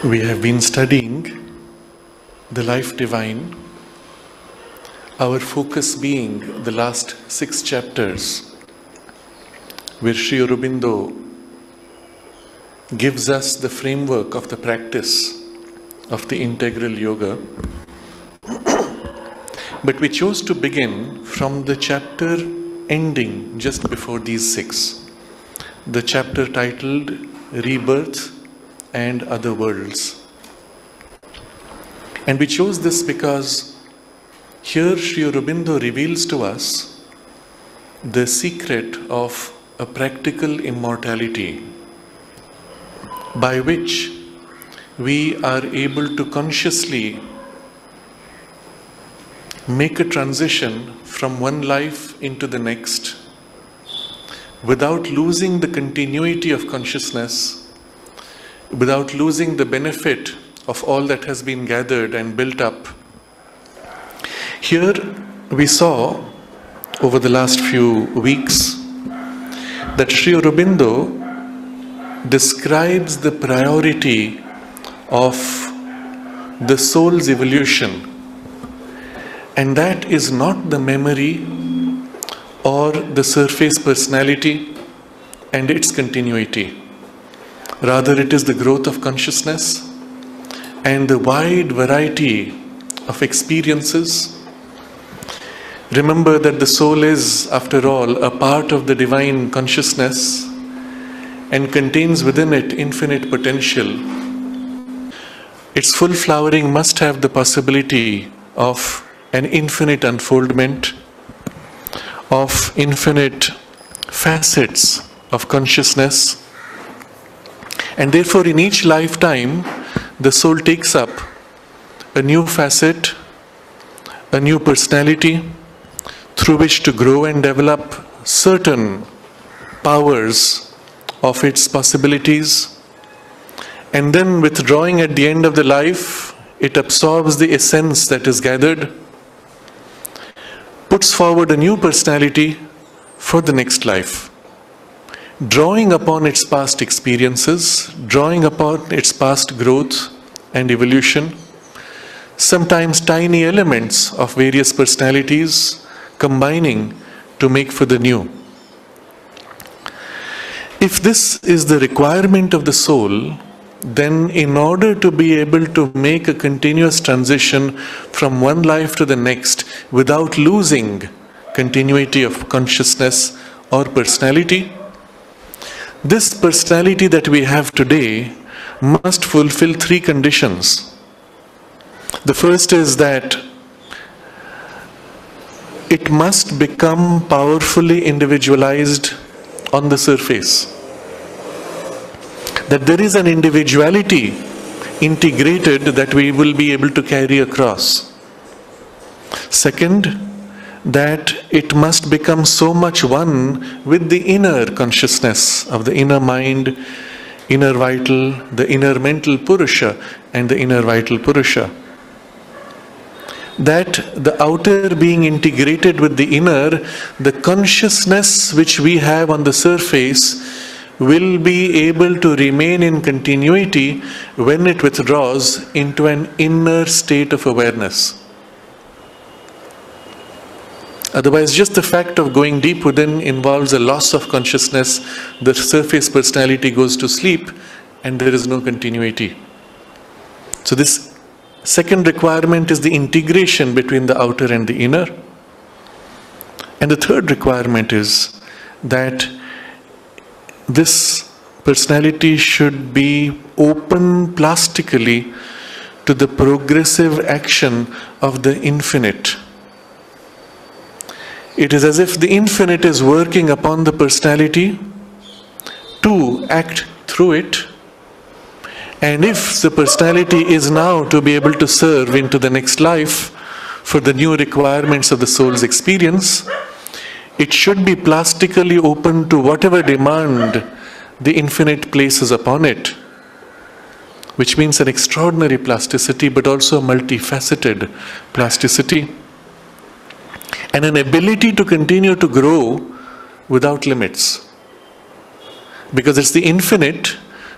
We have been studying the life divine, our focus being the last 6 chapters, where Sri Aurobindo gives us the framework of the practice of the integral yoga. But we chose to begin from the chapter ending just before these 6, the chapter titled Rebirth and Other Worlds. And we chose this because here Sri Aurobindo reveals to us the secret of a practical immortality by which we are able to consciously make a transition from one life into the next without losing the continuity of consciousness, without losing the benefit of all that has been gathered and built up. Here we saw over the last few weeks that Sri Aurobindo describes the priority of the soul's evolution, and that is not the memory or the surface personality and its continuity. Rather, it is the growth of consciousness and the wide variety of experiences. Remember that the soul is, after all, a part of the divine consciousness and contains within it infinite potential. Its full flowering must have the possibility of an infinite unfoldment, of infinite facets of consciousness. And therefore, in each lifetime, the soul takes up a new facet, a new personality, through which to grow and develop certain powers of its possibilities. And then, withdrawing at the end of the life, it absorbs the essence that is gathered, puts forward a new personality for the next life, drawing upon its past experiences, drawing upon its past growth and evolution, sometimes tiny elements of various personalities combining to make for the new. If this is the requirement of the soul, then in order to be able to make a continuous transition from one life to the next without losing continuity of consciousness or personality, this personality that we have today must fulfill 3 conditions. The first is that it must become powerfully individualized on the surface. That there is an individuality integrated that we will be able to carry across. Second, that it must become so much one with the inner consciousness of the inner mind, inner vital, the inner mental Purusha and the inner vital Purusha. That the outer being integrated with the inner, the consciousness which we have on the surface will be able to remain in continuity when it withdraws into an inner state of awareness. Otherwise, just the fact of going deep within involves a loss of consciousness, the surface personality goes to sleep, and there is no continuity. So this second requirement is the integration between the outer and the inner. And the third requirement is that this personality should be open plastically to the progressive action of the infinite. It is as if the infinite is working upon the personality to act through it. And if the personality is now to be able to serve into the next life for the new requirements of the soul's experience, it should be plastically open to whatever demand the infinite places upon it, which means an extraordinary plasticity, but also a multifaceted plasticity, and an ability to continue to grow without limits. Because it's the infinite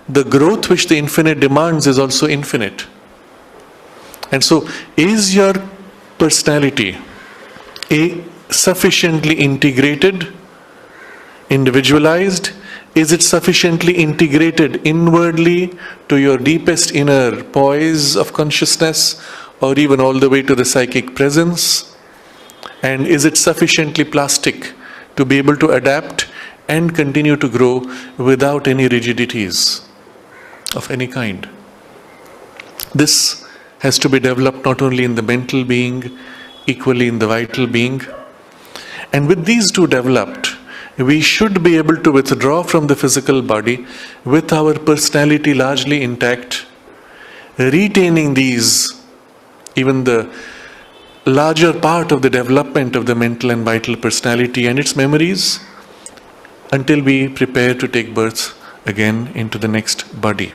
the growth which the infinite demands is also infinite. And so, is your personality sufficiently integrated, individualized? Is it sufficiently integrated inwardly to your deepest inner poise of consciousness, or even all the way to the psychic presence? And is it sufficiently plastic to be able to adapt and continue to grow without any rigidities of any kind? This has to be developed not only in the mental being, equally in the vital being. And with these two developed, we should be able to withdraw from the physical body with our personality largely intact, retaining these, even the larger part of the development of the mental and vital personality and its memories, until we prepare to take birth again into the next body.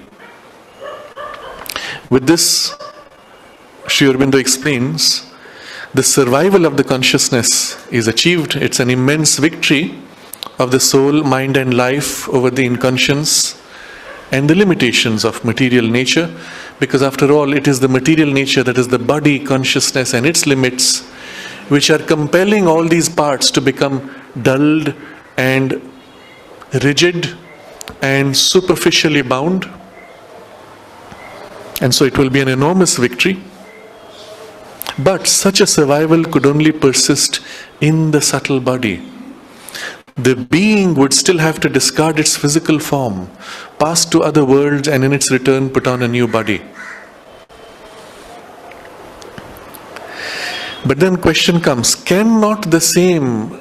With this, Sri Aurobindo explains, the survival of the consciousness is achieved. It's an immense victory of the soul, mind and life over the inconscience and the limitations of material nature, because after all, it is the material nature, that is the body, consciousness and its limits, which are compelling all these parts to become dulled and rigid and superficially bound. And so it will be an enormous victory. But such a survival could only persist in the subtle body. The being would still have to discard its physical form, pass to other worlds, and in its return put on a new body. But then question comes, cannot the same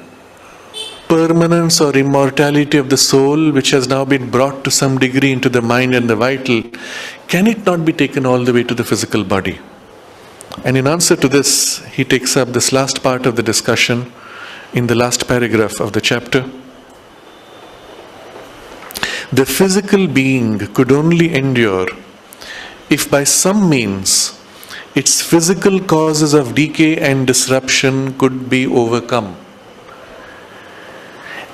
permanence or immortality of the soul, which has now been brought to some degree into the mind and the vital, can it not be taken all the way to the physical body? And in answer to this, he takes up this last part of the discussion in the last paragraph of the chapter. The physical being could only endure if by some means its physical causes of decay and disruption could be overcome.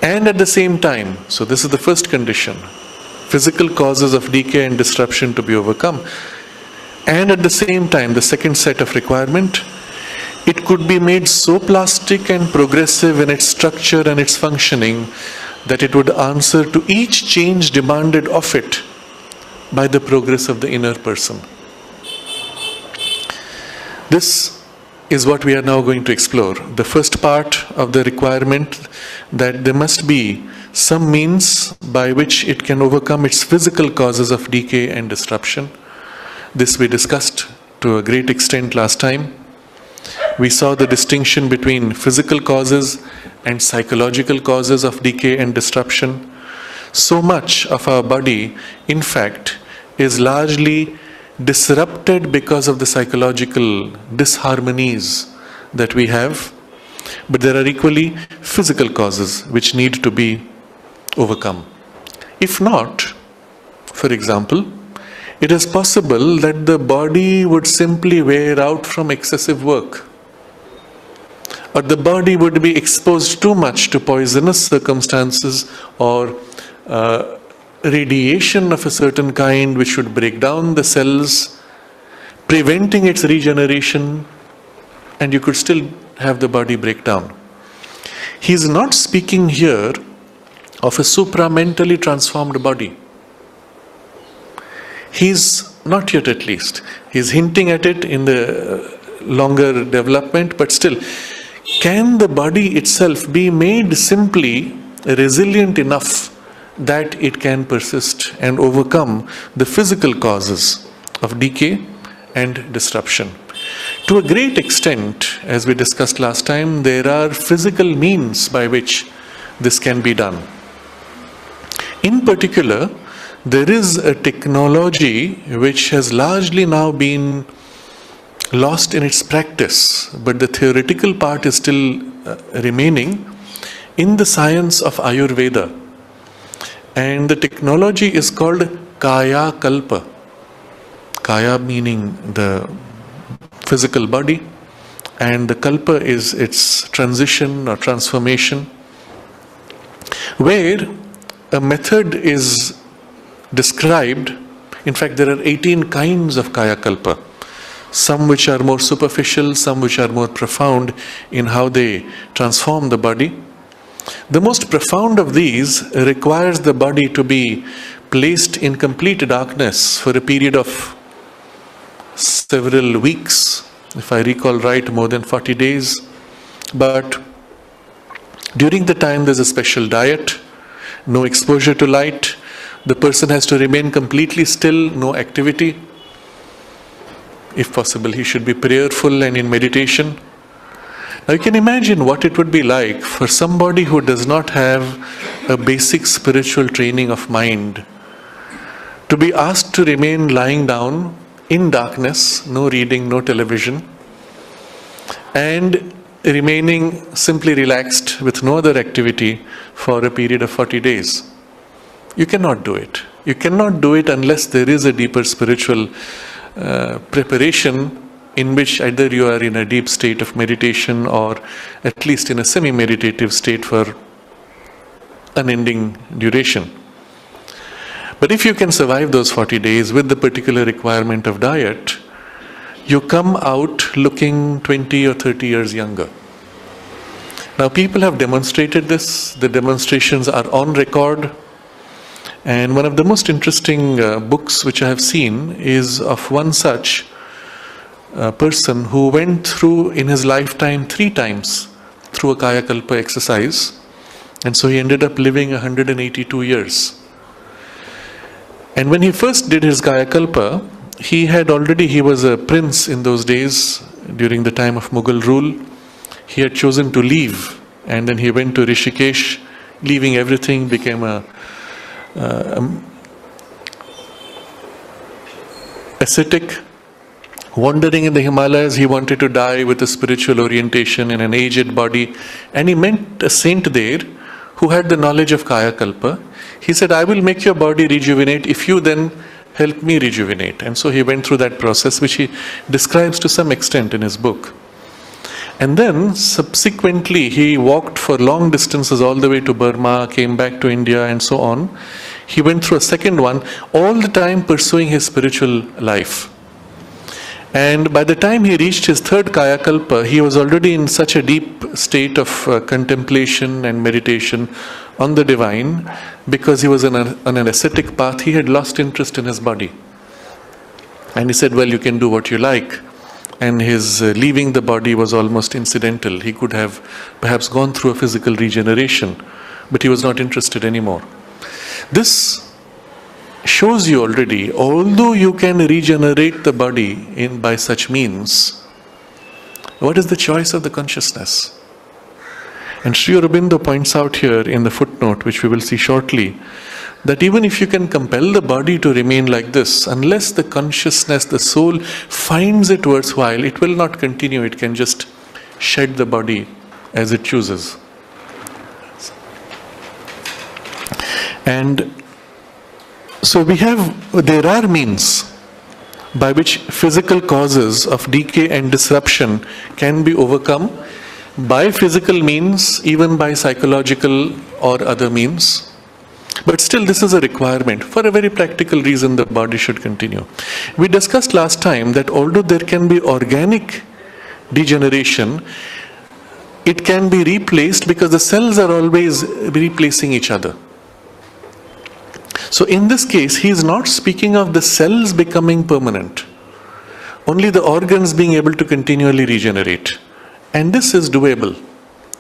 And at the same time, so this is the first condition, physical causes of decay and disruption to be overcome. And at the same time, the second set of requirement, it could be made so plastic and progressive in its structure and its functioning that it would answer to each change demanded of it by the progress of the inner person. This is what we are now going to explore. The first part of the requirement, that there must be some means by which it can overcome its physical causes of decay and disruption. This we discussed to a great extent last time. We saw the distinction between physical causes and psychological causes of decay and disruption. So much of our body, in fact, is largely disrupted because of the psychological disharmonies that we have. But there are equally physical causes which need to be overcome. If not, for example, it is possible that the body would simply wear out from excessive work, or the body would be exposed too much to poisonous circumstances or radiation of a certain kind which would break down the cells, preventing its regeneration, and you could still have the body break down. He is not speaking here of a supramentally transformed body. He's not yet, at least. He's hinting at it in the longer development, but still, can the body itself be made simply resilient enough that it can persist and overcome the physical causes of decay and disruption? To a great extent, as we discussed last time, there are physical means by which this can be done. In particular, there is a technology which has largely now been lost in its practice, but the theoretical part is still remaining in the science of Ayurveda. And the technology is called Kaya Kalpa. Kaya meaning the physical body, and the Kalpa is its transition or transformation, where a method is described. In fact, there are 18 kinds of Kaya Kalpa. Some which are more superficial, some which are more profound in how they transform the body. The most profound of these requires the body to be placed in complete darkness for a period of several weeks, if I recall right, more than 40 days. But during the time there's a special diet, no exposure to light, the person has to remain completely still, no activity. If possible, he should be prayerful and in meditation. Now you can imagine what it would be like for somebody who does not have a basic spiritual training of mind to be asked to remain lying down in darkness, no reading, no television, and remaining simply relaxed with no other activity for a period of 40 days. You cannot do it. You cannot do it unless there is a deeper spiritual preparation in which either you are in a deep state of meditation or at least in a semi-meditative state for unending duration. But if you can survive those 40 days with the particular requirement of diet, you come out looking 20 or 30 years younger. Now people have demonstrated this. The demonstrations are on record. And one of the most interesting books which I have seen is of one such person who went through in his lifetime 3 times through a Kaya Kalpa exercise. And so he ended up living 182 years. And when he first did his Kaya Kalpa, he was a prince in those days during the time of Mughal rule. He had chosen to leave, and then he went to Rishikesh, leaving everything, became a ascetic, wandering in the Himalayas. He wanted to die with a spiritual orientation in an aged body, and he met a saint there who had the knowledge of Kaya Kalpa. He said, I will make your body rejuvenate if you then help me rejuvenate. And so he went through that process, which he describes to some extent in his book. And then subsequently he walked for long distances all the way to Burma, came back to India and so on. He went through a second one, all the time pursuing his spiritual life. And by the time he reached his third Kaya Kalpa, he was already in such a deep state of contemplation and meditation on the divine, because he was on an ascetic path. He had lost interest in his body. And he said, well, you can do what you like. And his leaving the body was almost incidental. He could have perhaps gone through a physical regeneration, but he was not interested anymore. This shows you already, although you can regenerate the body by such means, what is the choice of the consciousness? And Sri Aurobindo points out here in the footnote, which we will see shortly, that even if you can compel the body to remain like this, unless the consciousness, the soul, finds it worthwhile, it will not continue. It can just shed the body as it chooses. And so there are means by which physical causes of decay and disruption can be overcome by physical means, even by psychological or other means. But still, this is a requirement. For a very practical reason, the body should continue. We discussed last time that although there can be organic degeneration, it can be replaced because the cells are always replacing each other. So in this case, he is not speaking of the cells becoming permanent, only the organs being able to continually regenerate. And this is doable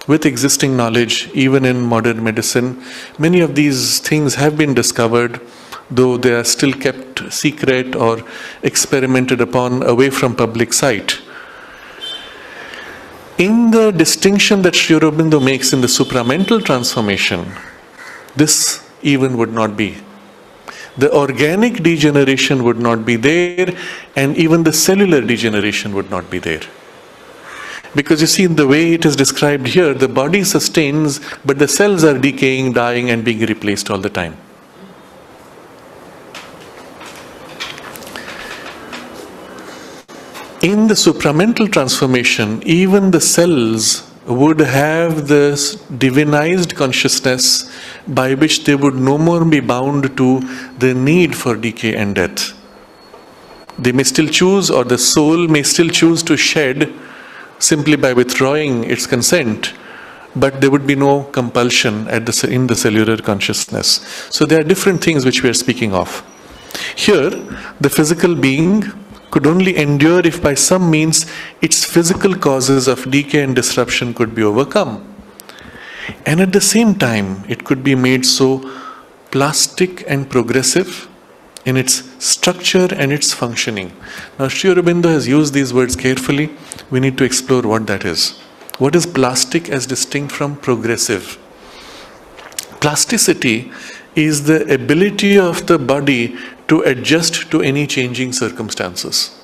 with existing knowledge, even in modern medicine. Many of these things have been discovered, though they are still kept secret or experimented upon away from public sight. In the distinction that Sri Aurobindo makes in the supramental transformation, this even would not be. The organic degeneration would not be there, and even the cellular degeneration would not be there. Because you see, in the way it is described here, the body sustains, but the cells are decaying, dying, and being replaced all the time. In the supramental transformation, even the cells would have this divinized consciousness by which they would no more be bound to the need for decay and death. They may still choose, or the soul may still choose to shed simply by withdrawing its consent, but there would be no compulsion in the cellular consciousness. So there are different things which we are speaking of. Here, the physical being could only endure if by some means its physical causes of decay and disruption could be overcome. And at the same time, it could be made so plastic and progressive in its structure and its functioning. Now, Sri Aurobindo has used these words carefully. We need to explore what that is. What is plastic as distinct from progressive? Plasticity is the ability of the body to adjust to any changing circumstances.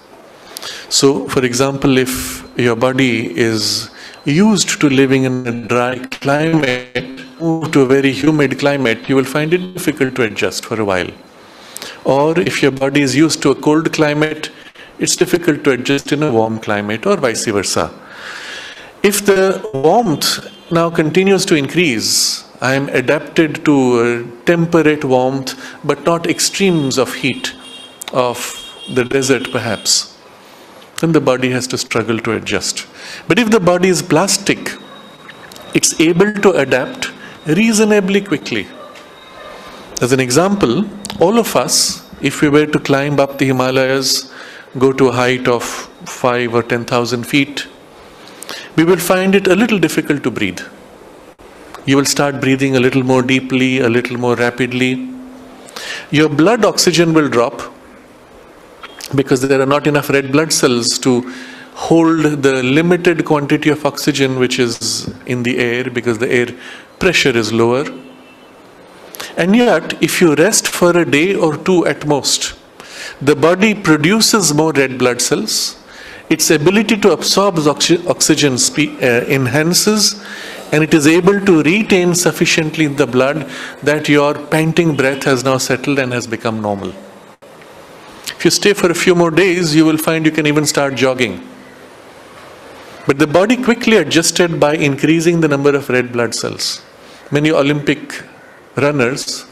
So, for example, if your body is used to living in a dry climate, move to a very humid climate, you will find it difficult to adjust for a while. Or if your body is used to a cold climate, it's difficult to adjust in a warm climate, or vice versa. If the warmth now continues to increase, I am adapted to temperate warmth, but not extremes of heat of the desert perhaps, then the body has to struggle to adjust. But if the body is plastic, it's able to adapt reasonably quickly. As an example, all of us, if we were to climb up the Himalayas, go to a height of 5 or 10,000 feet, we will find it a little difficult to breathe. You will start breathing a little more deeply, a little more rapidly. Your blood oxygen will drop because there are not enough red blood cells to hold the limited quantity of oxygen which is in the air, because the air pressure is lower. And yet, if you rest for a day or two at most, the body produces more red blood cells. Its ability to absorb oxygen enhances, and it is able to retain sufficiently in the blood that your panting breath has now settled and has become normal. If you stay for a few more days, you will find you can even start jogging. But the body quickly adjusted by increasing the number of red blood cells. Many Olympic runners,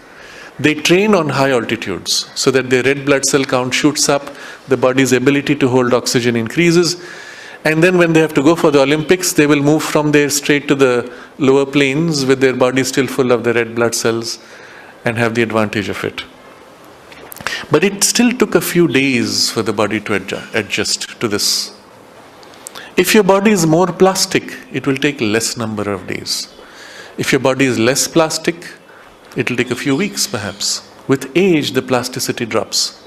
they train on high altitudes so that their red blood cell count shoots up, the body's ability to hold oxygen increases, and then when they have to go for the Olympics, they will move from there straight to the lower plains with their body still full of the red blood cells and have the advantage of it. But it still took a few days for the body to adjust to this. If your body is more plastic, it will take less number of days. If your body is less plastic, it will take a few weeks perhaps. With age, the plasticity drops.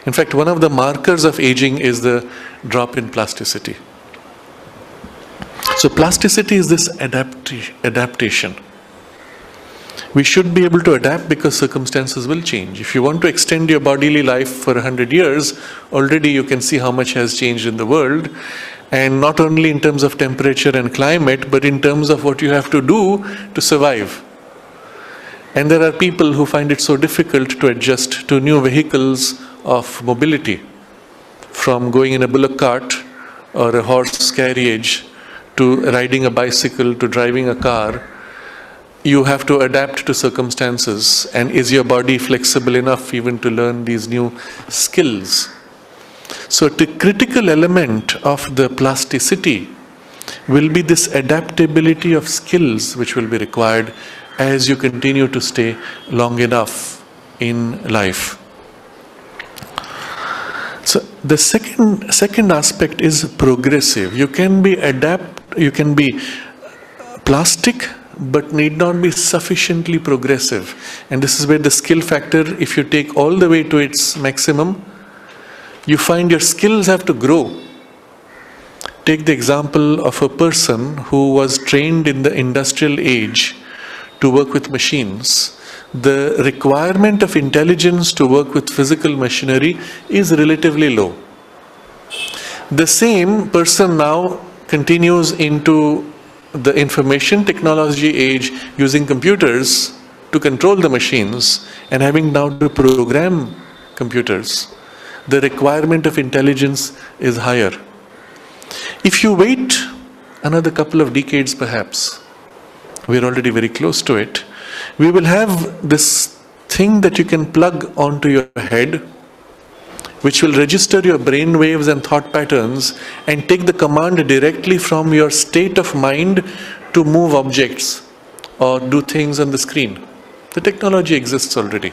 In fact, one of the markers of aging is the drop in plasticity. So plasticity is this adaptation. We should be able to adapt because circumstances will change. If you want to extend your bodily life for 100 years, already you can see how much has changed in the world. And not only in terms of temperature and climate, but in terms of what you have to do to survive. And there are people who find it so difficult to adjust to new vehicles of mobility. From going in a bullock cart or a horse carriage to riding a bicycle to driving a car, you have to adapt to circumstances. And is your body flexible enough even to learn these new skills? So the critical element of the plasticity will be this adaptability of skills which will be required as you continue to stay long enough in life. So the second aspect is progressive. You can be plastic, but need not be sufficiently progressive. And this is where the skill factor, if you take all the way to its maximum, you find your skills have to grow. Take the example of a person who was trained in the industrial age to work with machines. The requirement of intelligence to work with physical machinery is relatively low. The same person now continues into the information technology age using computers to control the machines and having now to program computers. The requirement of intelligence is higher. If you wait another couple of decades perhaps, we're already very close to it, we will have this thing that you can plug onto your head, which will register your brain waves and thought patterns and take the command directly from your state of mind to move objects or do things on the screen. The technology exists already.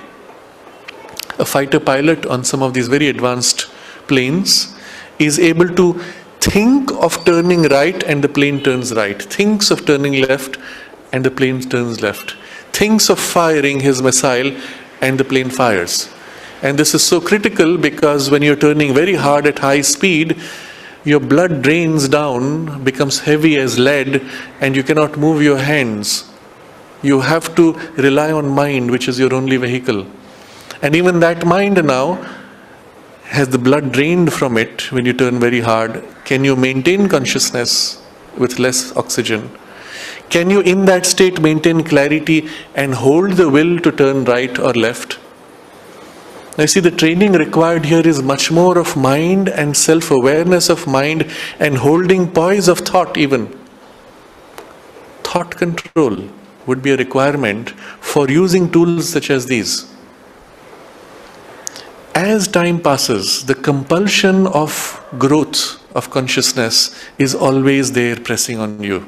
A fighter pilot on some of these very advanced planes is able to think of turning right and the plane turns right, thinks of turning left and the plane turns left, thinks of firing his missile and the plane fires. And this is so critical because when you're turning very hard at high speed, your blood drains down, becomes heavy as lead, and you cannot move your hands. You have to rely on mind, which is your only vehicle. And even that mind now has the blood drained from it when you turn very hard. Can you maintain consciousness with less oxygen? Can you in that state maintain clarity and hold the will to turn right or left? Now, you see, the training required here is much more of mind and self-awareness of mind and holding poise of thought even. Thought control would be a requirement for using tools such as these. As time passes, the compulsion of growth of consciousness is always there pressing on you.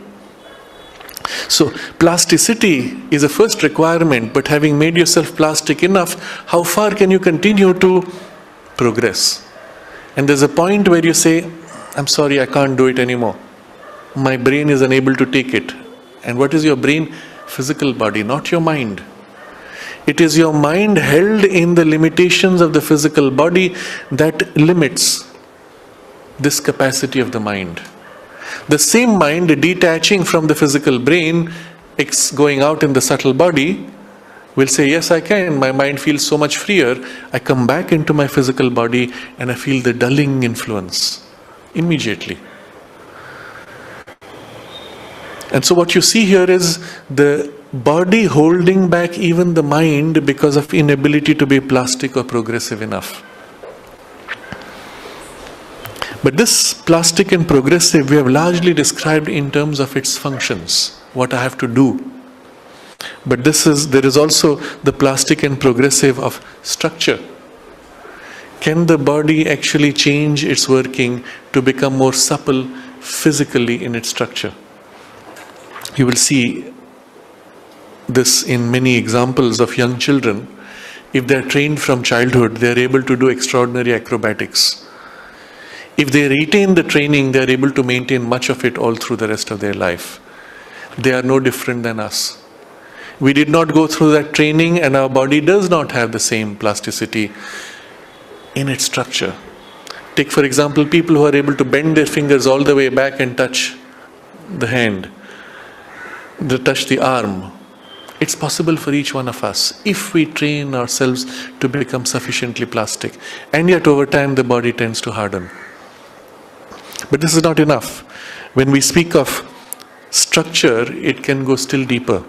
So, plasticity is a first requirement, but having made yourself plastic enough, how far can you continue to progress? And there's a point where you say, I'm sorry, I can't do it anymore. My brain is unable to take it. And what is your brain? Physical body, not your mind. It is your mind held in the limitations of the physical body that limits this capacity of the mind. The same mind detaching from the physical brain, going out in the subtle body, will say, yes, I can. My mind feels so much freer. I come back into my physical body and I feel the dulling influence immediately. And so what you see here is the body holding back even the mind because of inability to be plastic or progressive enough. But this plastic and progressive we have largely described in terms of its functions, what I have to do. But there is also the plastic and progressive of structure. Can the body actually change its working to become more supple physically in its structure? You will see this in many examples of young children. If they are trained from childhood, they are able to do extraordinary acrobatics. If they retain the training, they are able to maintain much of it all through the rest of their life. They are no different than us. We did not go through that training and our body does not have the same plasticity in its structure. Take for example people who are able to bend their fingers all the way back and touch the hand, touch the arm. It's possible for each one of us if we train ourselves to become sufficiently plastic. And yet over time the body tends to harden. But this is not enough. When we speak of structure, it can go still deeper.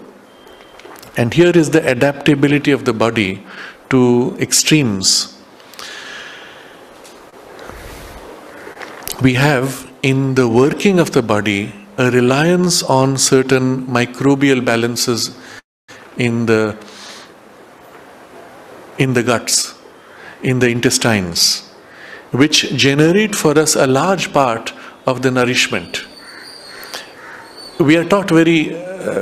And here is the adaptability of the body to extremes. We have in the working of the body a reliance on certain microbial balances in the guts, in the intestines, which generate for us a large part of the nourishment. We are taught very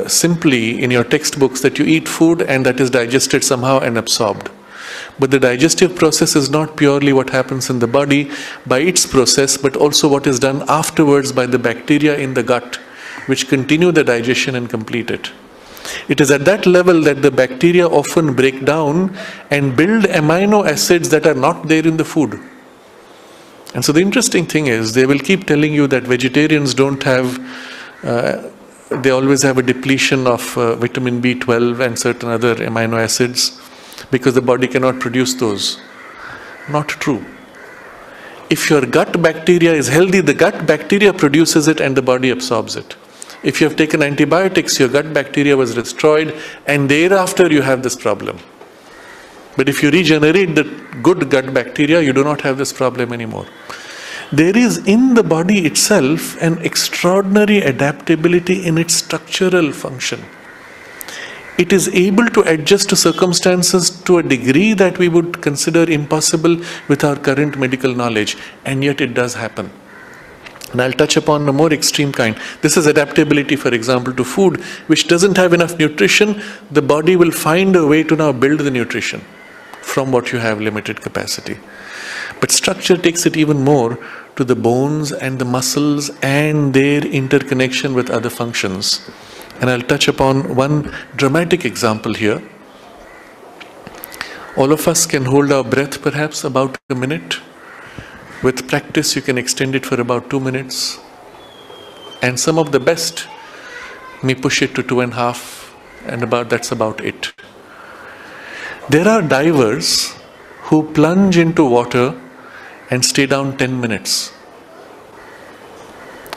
simply in your textbooks that you eat food and that is digested somehow and absorbed. But the digestive process is not purely what happens in the body by its process, but also what is done afterwards by the bacteria in the gut, which continue the digestion and complete it. It is at that level that the bacteria often break down and build amino acids that are not there in the food. And so the interesting thing is, they will keep telling you that vegetarians don't have, they always have a depletion of vitamin B12 and certain other amino acids because the body cannot produce those. Not true. If your gut bacteria is healthy, the gut bacteria produces it and the body absorbs it. If you have taken antibiotics, your gut bacteria was destroyed and thereafter you have this problem. But if you regenerate the good gut bacteria, you do not have this problem anymore. There is in the body itself an extreme extraordinary adaptability in its structural function. It is able to adjust to circumstances to a degree that we would consider impossible with our current medical knowledge, and yet it does happen. And I'll touch upon a more extreme kind. This is adaptability, for example, to food which doesn't have enough nutrition. The body will find a way to now build the nutrition from what you have limited capacity. But structure takes it even more to the bones and the muscles and their interconnection with other functions. And I'll touch upon one dramatic example here. All of us can hold our breath perhaps about a minute. With practice, you can extend it for about 2 minutes. And some of the best may push it to 2.5, and that's about it. There are divers who plunge into water and stay down 10 minutes.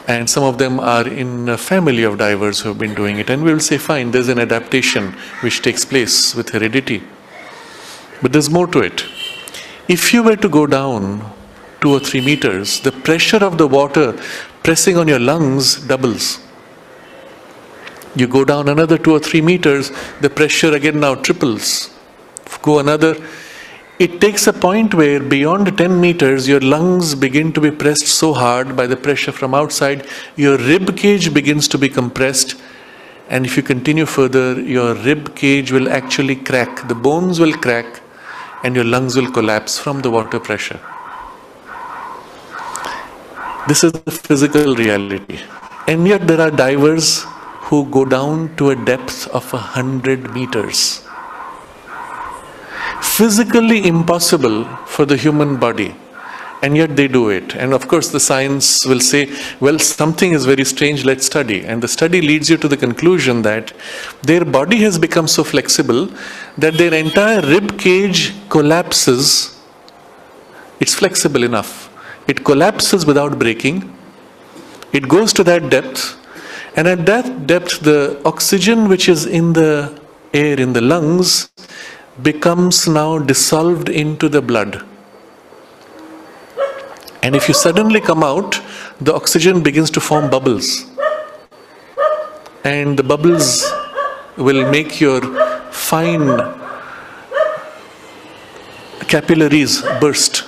And some of them are in a family of divers who have been doing it. And we will say, fine, there's an adaptation which takes place with heredity. But there's more to it. If you were to go down 2 or 3 meters, the pressure of the water pressing on your lungs doubles. You go down another 2 or 3 meters, the pressure again now triples. Go another. It takes a point where beyond 10 meters, your lungs begin to be pressed so hard by the pressure from outside, your rib cage begins to be compressed. And if you continue further, your rib cage will actually crack. The bones will crack and your lungs will collapse from the water pressure. This is the physical reality. And yet there are divers who go down to a depth of 100 meters. Physically impossible for the human body, and yet they do it. And of course the science will say, well, something is very strange, let's study. And the study leads you to the conclusion that their body has become so flexible that their entire rib cage collapses. It's flexible enough. It collapses without breaking. It goes to that depth, and at that depth the oxygen which is in the air in the lungs becomes now dissolved into the blood. And if you suddenly come out, the oxygen begins to form bubbles. And the bubbles will make your fine capillaries burst.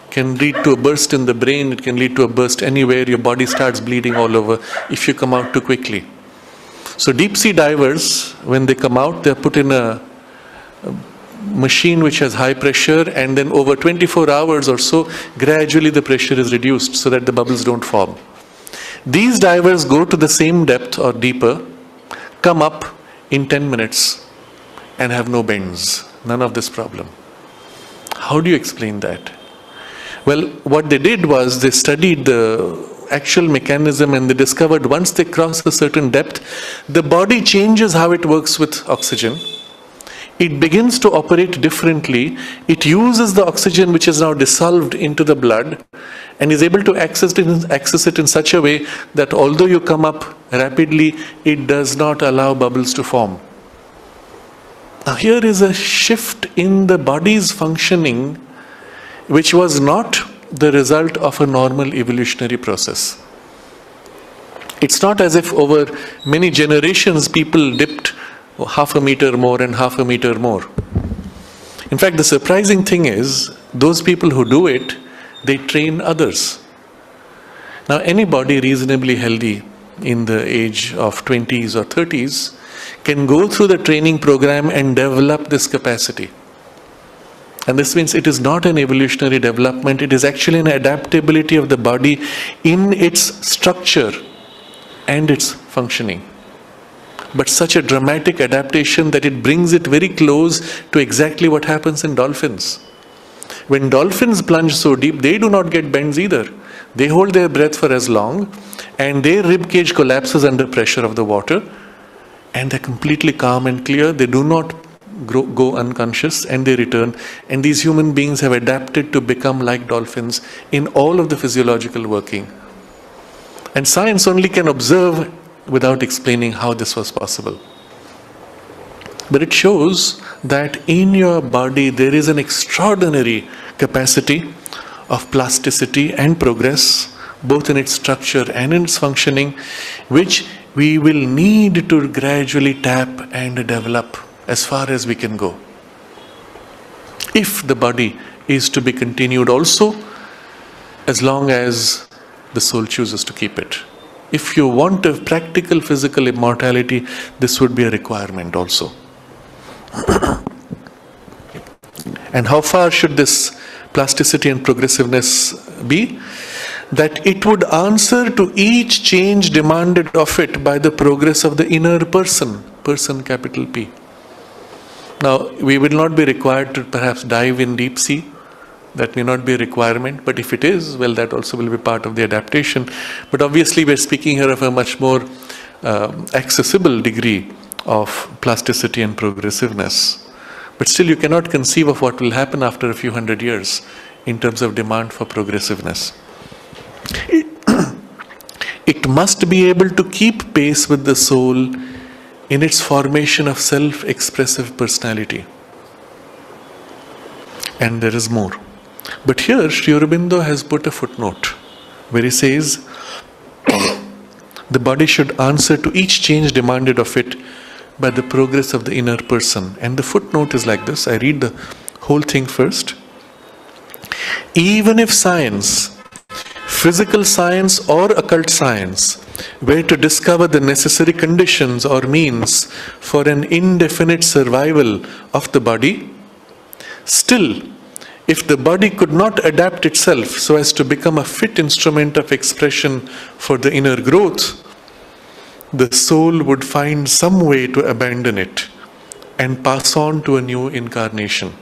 Can lead to a burst in the brain, it can lead to a burst anywhere, your body starts bleeding all over if you come out too quickly. So deep sea divers, when they come out, they're put in a machine which has high pressure, and then over 24 hours or so, gradually the pressure is reduced so that the bubbles don't form. These divers go to the same depth or deeper, come up in 10 minutes and have no bends, none of this problem. How do you explain that? Well, what they did was they studied the actual mechanism, and they discovered once they cross a certain depth, the body changes how it works with oxygen. It begins to operate differently. It uses the oxygen which is now dissolved into the blood and is able to access it in such a way that although you come up rapidly, it does not allow bubbles to form. Now here is a shift in the body's functioning which was not the result of a normal evolutionary process. It's not as if over many generations people dipped half a meter more and half a meter more. In fact, the surprising thing is, those people who do it, they train others. Now, anybody reasonably healthy in the age of 20s or 30s can go through the training program and develop this capacity. And this means it is not an evolutionary development, it is actually an adaptability of the body in its structure and its functioning. But such a dramatic adaptation that it brings it very close to exactly what happens in dolphins. When dolphins plunge so deep, they do not get bends either. They hold their breath for as long, and their rib cage collapses under pressure of the water, and they're completely calm and clear. They do not go unconscious, and they return. And these human beings have adapted to become like dolphins in all of the physiological working. And science only can observe without explaining how this was possible. But it shows that in your body there is an extraordinary capacity of plasticity and progress both in its structure and in its functioning, which we will need to gradually tap and develop as far as we can go, if the body is to be continued also, as long as the soul chooses to keep it. If you want a practical physical immortality, this would be a requirement also. And how far should this plasticity and progressiveness be? That it would answer to each change demanded of it by the progress of the inner person, person capital P. Now, we will not be required to perhaps dive in deep sea. That may not be a requirement, but if it is, well, that also will be part of the adaptation. But obviously, we're speaking here of a much more accessible degree of plasticity and progressiveness. But still, you cannot conceive of what will happen after a few hundred years in terms of demand for progressiveness. It must be able to keep pace with the soul in its formation of self-expressive personality. And there is more. But here, Sri Aurobindo has put a footnote where he says, the body should answer to each change demanded of it by the progress of the inner person. And the footnote is like this. I read the whole thing first. Even if science, physical science or occult science, were to discover the necessary conditions or means for an indefinite survival of the body, still, if the body could not adapt itself so as to become a fit instrument of expression for the inner growth, the soul would find some way to abandon it and pass on to a new incarnation.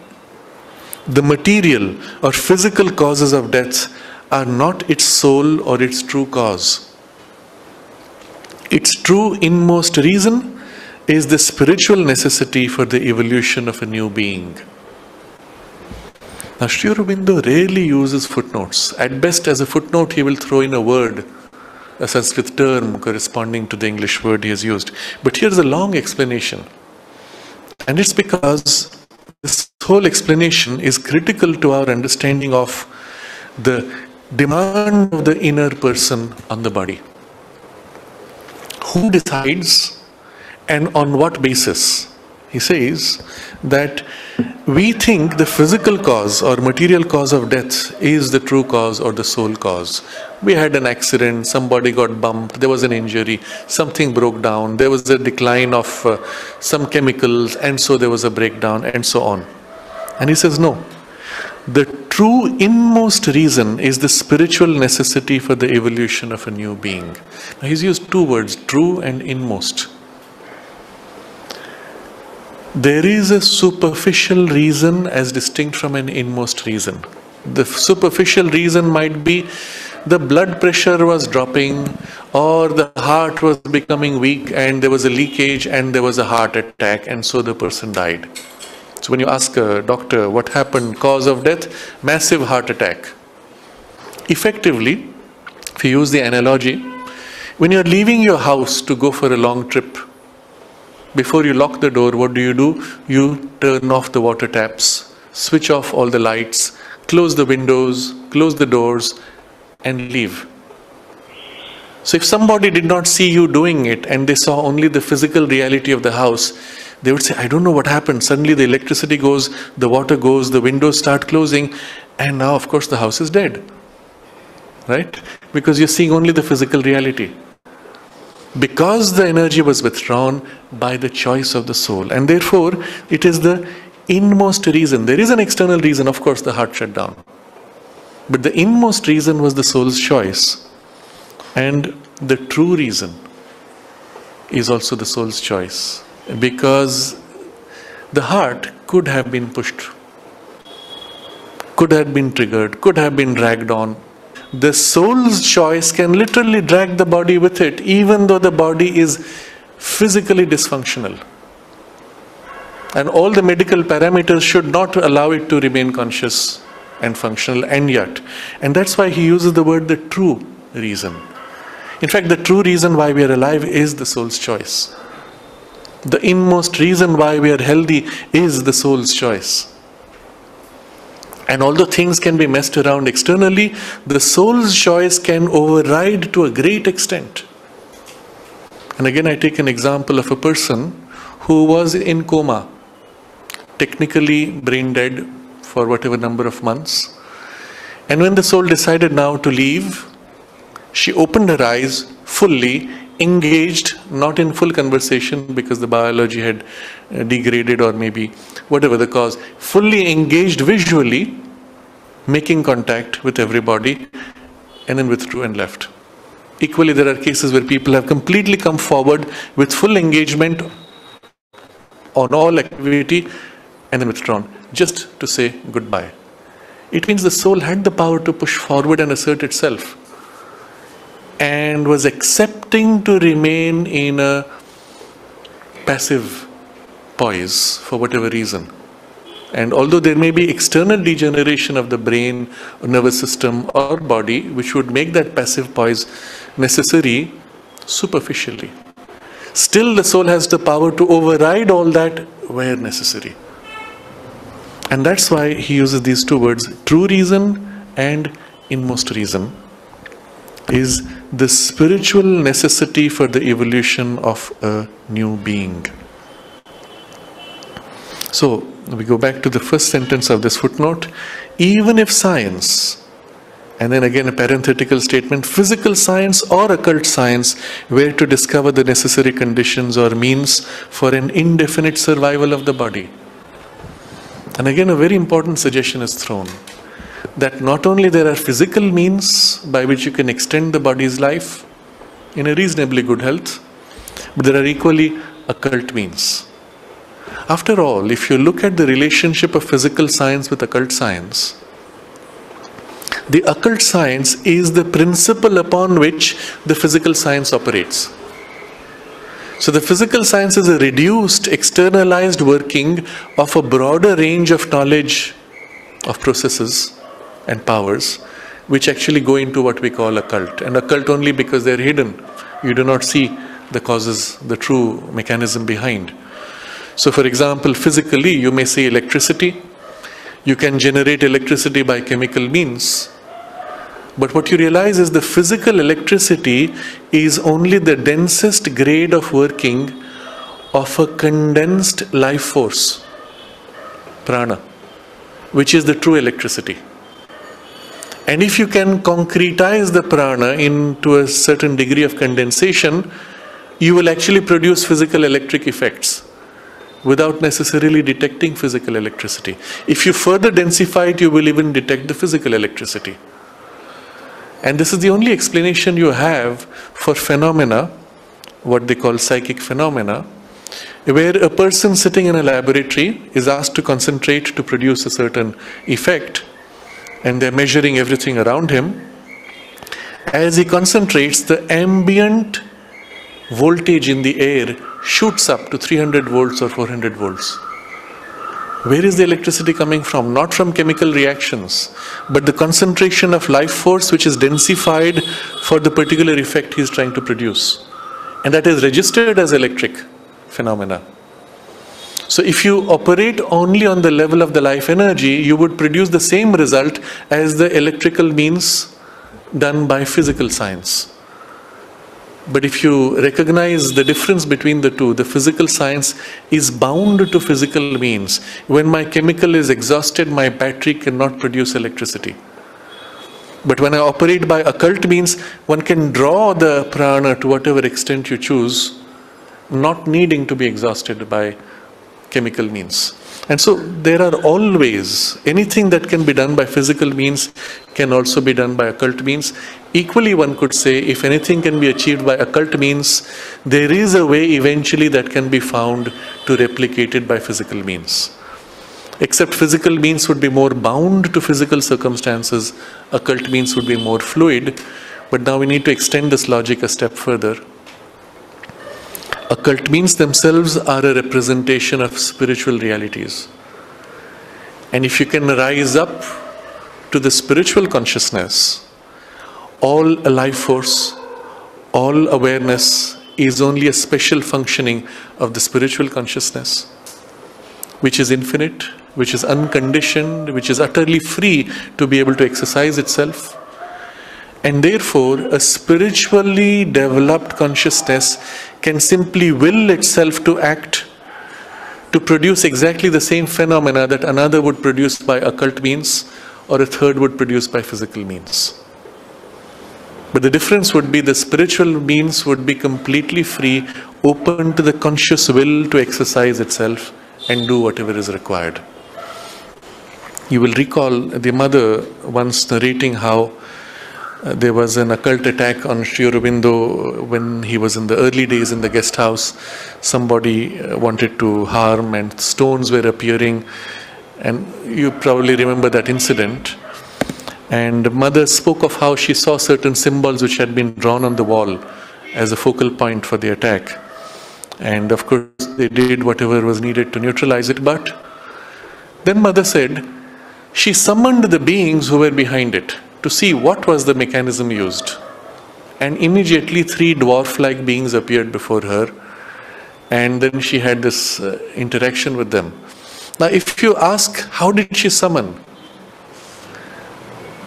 The material or physical causes of death are not its soul or its true cause. Its true inmost reason is the spiritual necessity for the evolution of a new being. Now, Sri Aurobindo rarely uses footnotes. At best, as a footnote, he will throw in a word, a Sanskrit term corresponding to the English word he has used. But here's a long explanation. And it's because this whole explanation is critical to our understanding of the demand of the inner person on the body. Who decides and on what basis? He says that we think the physical cause or material cause of death is the true cause or the sole cause. We had an accident, somebody got bumped, there was an injury, something broke down, there was a decline of some chemicals, and so there was a breakdown, and so on. And he says, no. The true inmost reason is the spiritual necessity for the evolution of a new being. Now, he's used two words, true and inmost. There is a superficial reason as distinct from an inmost reason. The superficial reason might be the blood pressure was dropping, or the heart was becoming weak and there was a leakage and there was a heart attack, and so the person died. So when you ask a doctor what happened, cause of death, massive heart attack. Effectively, if you use the analogy, when you're leaving your house to go for a long trip, before you lock the door, what do? You turn off the water taps, switch off all the lights, close the windows, close the doors, and leave. So if somebody did not see you doing it and they saw only the physical reality of the house, they would say, I don't know what happened. Suddenly the electricity goes, the water goes, the windows start closing, and now of course the house is dead. Right? Because you're seeing only the physical reality. Because the energy was withdrawn by the choice of the soul. And therefore, it is the inmost reason. There is an external reason, of course, the heart shut down. But the inmost reason was the soul's choice. And the true reason is also the soul's choice. Because the heart could have been pushed, could have been triggered, could have been dragged on. The soul's choice can literally drag the body with it, even though the body is physically dysfunctional. And all the medical parameters should not allow it to remain conscious and functional, and yet. And that's why he uses the word the true reason. In fact, the true reason why we are alive is the soul's choice. The inmost reason why we are healthy is the soul's choice. And although things can be messed around externally, the soul's choice can override to a great extent. And again, I take an example of a person who was in coma, technically brain dead for whatever number of months. And when the soul decided now to leave, she opened her eyes fully, engaged, not in full conversation because the biology had degraded or maybe whatever the cause, fully engaged visually, making contact with everybody, and then withdrew and left. Equally, there are cases where people have completely come forward with full engagement on all activity and then withdrawn, just to say goodbye. It means the soul had the power to push forward and assert itself, and was accepting to remain in a passive poise for whatever reason. And although there may be external degeneration of the brain, or nervous system or body, which would make that passive poise necessary superficially, still the soul has the power to override all that where necessary. And that's why he uses these two words, true reason and inmost reason, is the spiritual necessity for the evolution of a new being. So, we go back to the first sentence of this footnote. Even if science, and then again a parenthetical statement, physical science or occult science were to discover the necessary conditions or means for an indefinite survival of the body. And again a very important suggestion is thrown, that not only there are physical means by which you can extend the body's life in a reasonably good health, but there are equally occult means. After all, if you look at the relationship of physical science with occult science, the occult science is the principle upon which the physical science operates. So the physical science is a reduced, externalized working of a broader range of knowledge of processes and powers, which actually go into what we call occult. And occult only because they're hidden. You do not see the causes, the true mechanism behind. So for example, physically, you may say electricity. You can generate electricity by chemical means. But what you realize is the physical electricity is only the densest grade of working of a condensed life force, prana, which is the true electricity. And if you can concretize the prana into a certain degree of condensation, you will actually produce physical electric effects without necessarily detecting physical electricity. If you further densify it, you will even detect the physical electricity. And this is the only explanation you have for phenomena, what they call psychic phenomena, where a person sitting in a laboratory is asked to concentrate to produce a certain effect, and they're measuring everything around him. As he concentrates, the ambient voltage in the air shoots up to 300 volts or 400 volts. Where is the electricity coming from? Not from chemical reactions, but the concentration of life force which is densified for the particular effect he is trying to produce. And that is registered as electric phenomena. So if you operate only on the level of the life energy, you would produce the same result as the electrical means done by physical science. But if you recognize the difference between the two, the physical science is bound to physical means. When my chemical is exhausted, my battery cannot produce electricity. But when I operate by occult means, one can draw the prana to whatever extent you choose, not needing to be exhausted by chemical means. And so there are always, anything that can be done by physical means can also be done by occult means. Equally, one could say, if anything can be achieved by occult means, there is a way eventually that can be found to replicate it by physical means. Except physical means would be more bound to physical circumstances, occult means would be more fluid. But now we need to extend this logic a step further. Occult means themselves are a representation of spiritual realities. And if you can rise up to the spiritual consciousness, all life force, all awareness is only a special functioning of the spiritual consciousness, which is infinite which is unconditioned, which is utterly free to be able to exercise itself. And therefore, a spiritually developed consciousness can simply will itself to act, to produce exactly the same phenomena that another would produce by occult means, or a third would produce by physical means. But the difference would be the spiritual means would be completely free, open to the conscious will to exercise itself and do whatever is required. You will recall the mother once narrating how there was an occult attack on Sri Aurobindo when he was in the early days in the guest house. Somebody wanted to harm and stones were appearing, and you probably remember that incident. And mother spoke of how she saw certain symbols which had been drawn on the wall as a focal point for the attack. And of course they did whatever was needed to neutralize it, but then mother said she summoned the beings who were behind it to see what was the mechanism used. And immediately 3 dwarf-like beings appeared before her, and then she had this interaction with them. Now if you ask, how did she summon?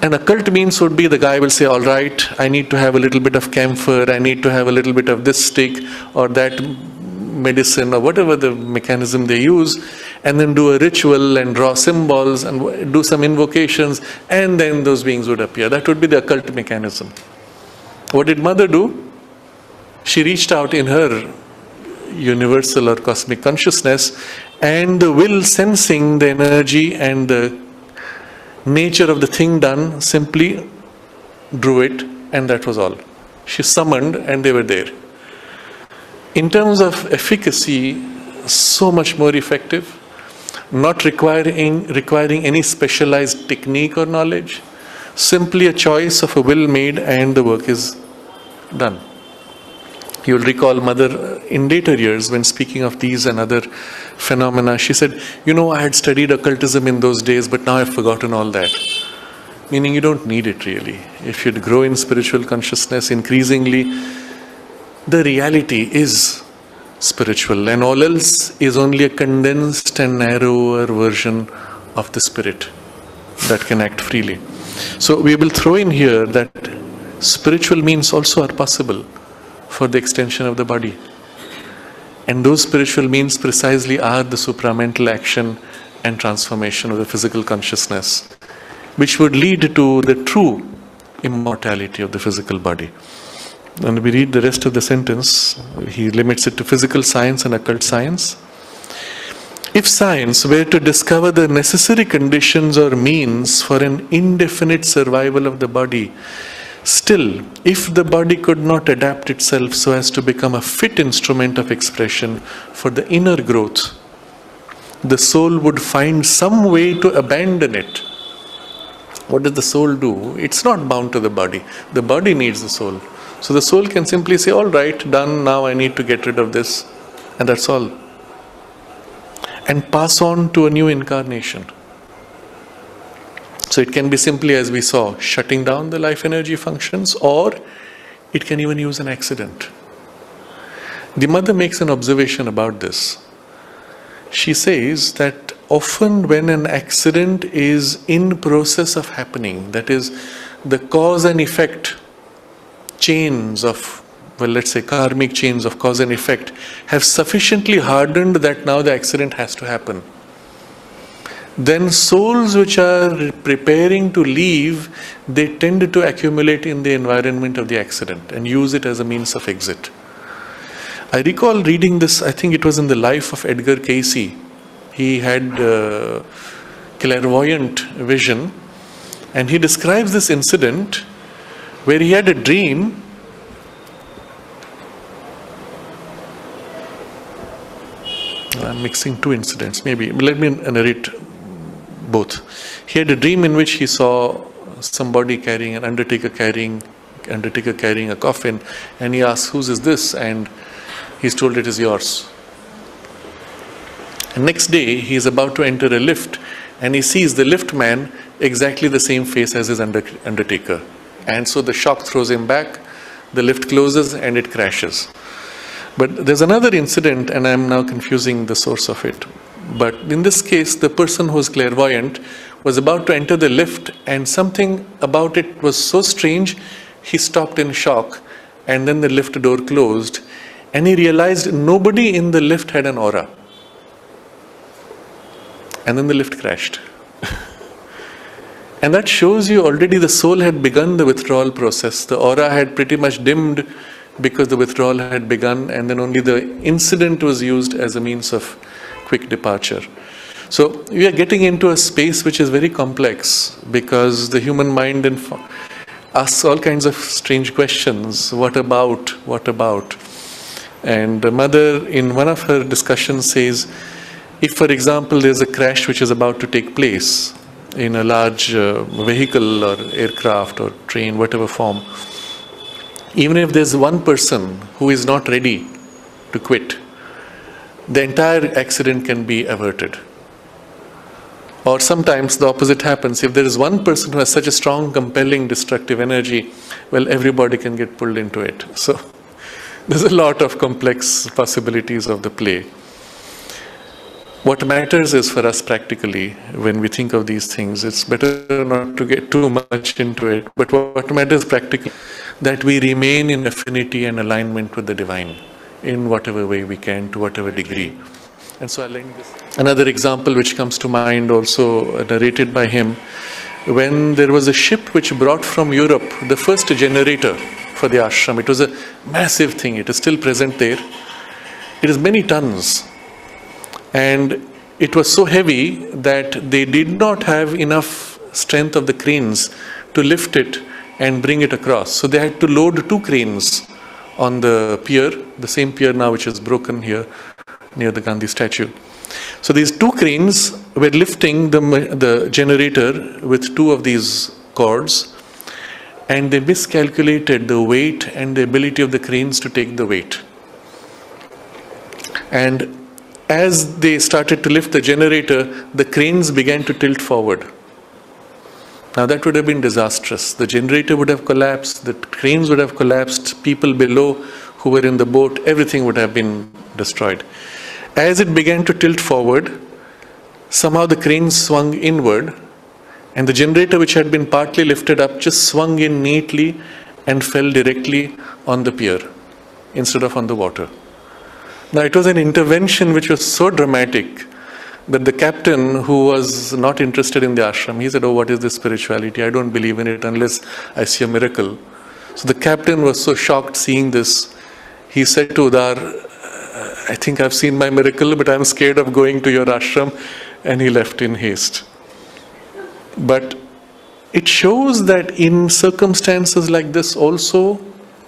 An occult means would be the guy will say, all right, I need to have a little bit of camphor, I need to have a little bit of this stick or that medicine or whatever the mechanism they use, and then do a ritual and draw symbols and do some invocations, and then those beings would appear. That would be the occult mechanism. What did mother do? She reached out in her universal or cosmic consciousness, and the will sensing the energy and the nature of the thing done, simply drew it, and that was all. She summoned and they were there. In terms of efficacy, so much more effective, not requiring any specialized technique or knowledge, simply a choice of a will made and the work is done. You'll recall mother in later years when speaking of these and other phenomena, she said, you know, I had studied occultism in those days, but now I've forgotten all that. Meaning you don't need it really. If you'd grow in spiritual consciousness increasingly, the reality is spiritual, and all else is only a condensed and narrower version of the spirit that can act freely. So we will throw in here that spiritual means also are possible for the extension of the body. And those spiritual means precisely are the supramental action and transformation of the physical consciousness, which would lead to the true immortality of the physical body. And we read the rest of the sentence. He limits it to physical science and occult science. If science were to discover the necessary conditions or means for an indefinite survival of the body, still, if the body could not adapt itself so as to become a fit instrument of expression for the inner growth, the soul would find some way to abandon it. What does the soul do? It's not bound to the body. The body needs the soul. So the soul can simply say, all right, done, now I need to get rid of this, and that's all. And pass on to a new incarnation. So it can be simply, as we saw, shutting down the life energy functions, or it can even use an accident. The mother makes an observation about this. She says that often when an accident is in process of happening, that is, the cause and effect chains of, well, let's say karmic chains of cause and effect have sufficiently hardened that now the accident has to happen. Then souls which are preparing to leave, they tend to accumulate in the environment of the accident and use it as a means of exit. I recall reading this, I think it was in the life of Edgar Cayce. He had clairvoyant vision, and he describes this incident where he had a dream. I'm mixing two incidents, maybe. Let me narrate both. He had a dream in which he saw somebody carrying, an undertaker carrying a coffin, and he asks, whose is this? And he's told it is yours. And next day, he is about to enter a lift, and he sees the lift man exactly the same face as his undertaker. And so the shock throws him back, the lift closes, and it crashes. But there's another incident, and I'm now confusing the source of it. But in this case, the person who was clairvoyant was about to enter the lift, and something about it was so strange, he stopped in shock, and then the lift door closed, and he realized nobody in the lift had an aura. And then the lift crashed. And that shows you already the soul had begun the withdrawal process. The aura had pretty much dimmed because the withdrawal had begun, and then only the incident was used as a means of quick departure. So we are getting into a space which is very complex, because the human mind asks all kinds of strange questions. What about? What about? And the mother in one of her discussions says, if for example there's a crash which is about to take place in a large vehicle or aircraft or train, whatever form, even if there's one person who is not ready to quit, the entire accident can be averted. Or sometimes the opposite happens. If there is one person who has such a strong, compelling, destructive energy, well, everybody can get pulled into it. So there's a lot of complex possibilities of the play. What matters is for us practically, when we think of these things, it's better not to get too much into it, but what matters practically, that we remain in affinity and alignment with the divine in whatever way we can, to whatever degree. And so I'll lend this. Another example which comes to mind, also narrated by him, when there was a ship which brought from Europe the first generator for the ashram. It was a massive thing. It is still present there. It is many tons. And it was so heavy that they did not have enough strength of the cranes to lift it and bring it across. So they had to load 2 cranes on the pier, the same pier now which is broken here near the Gandhi statue. So these 2 cranes were lifting the generator with 2 of these cords, and they miscalculated the weight and the ability of the cranes to take the weight. And as they started to lift the generator, the cranes began to tilt forward. Now that would have been disastrous. The generator would have collapsed, the cranes would have collapsed, people below who were in the boat, everything would have been destroyed. As it began to tilt forward, somehow the cranes swung inward, and the generator, which had been partly lifted up, just swung in neatly and fell directly on the pier instead of on the water. Now it was an intervention which was so dramatic that the captain, who was not interested in the ashram, he said, "Oh, what is this spirituality? I don't believe in it unless I see a miracle." So the captain was so shocked seeing this. He said to Udar, "I think I've seen my miracle, but I'm scared of going to your ashram," and he left in haste. But it shows that in circumstances like this also,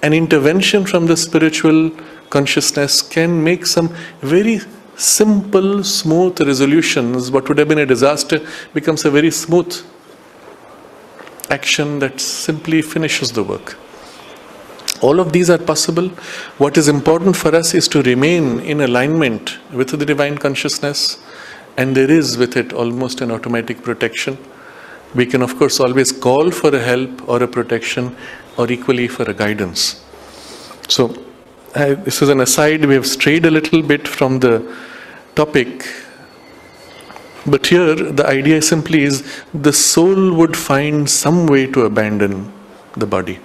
an intervention from the spiritual consciousness can make some very simple, smooth resolutions. What would have been a disaster becomes a very smooth action that simply finishes the work. All of these are possible. What is important for us is to remain in alignment with the divine consciousness, and there is with it almost an automatic protection. We can of course always call for a help or a protection, or equally for a guidance. So this is an aside. We have strayed a little bit from the topic, but here the idea simply is the soul would find some way to abandon the body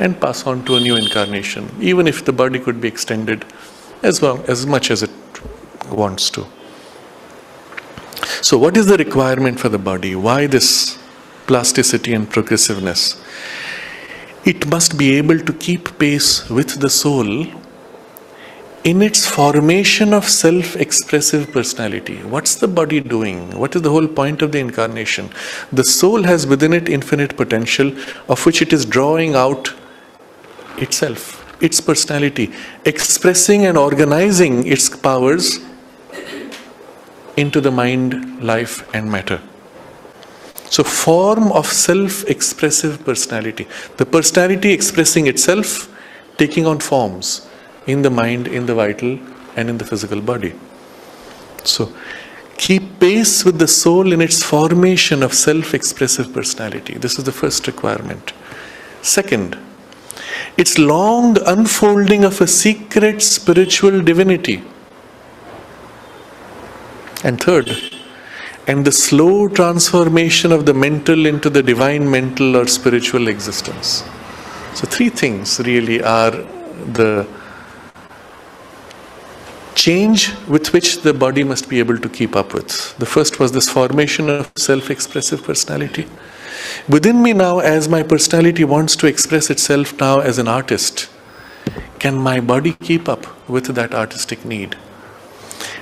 and pass on to a new incarnation, even if the body could be extended as much as it wants to. So what is the requirement for the body? Why this plasticity and progressiveness? It must be able to keep pace with the soul in its formation of self-expressive personality. What's the body doing? What is the whole point of the incarnation? The soul has within it infinite potential, of which it is drawing out itself, its personality, expressing and organizing its powers into the mind, life and matter. So form of self-expressive personality. The personality expressing itself, taking on forms in the mind, in the vital and in the physical body. So keep pace with the soul in its formation of self-expressive personality. This is the first requirement. Second, its long unfolding of a secret spiritual divinity. And third, and the slow transformation of the mental into the divine mental or spiritual existence. So three things really are the change with which the body must be able to keep up with. The first was this formation of self-expressive personality. Within me now, as my personality wants to express itself now as an artist, can my body keep up with that artistic need?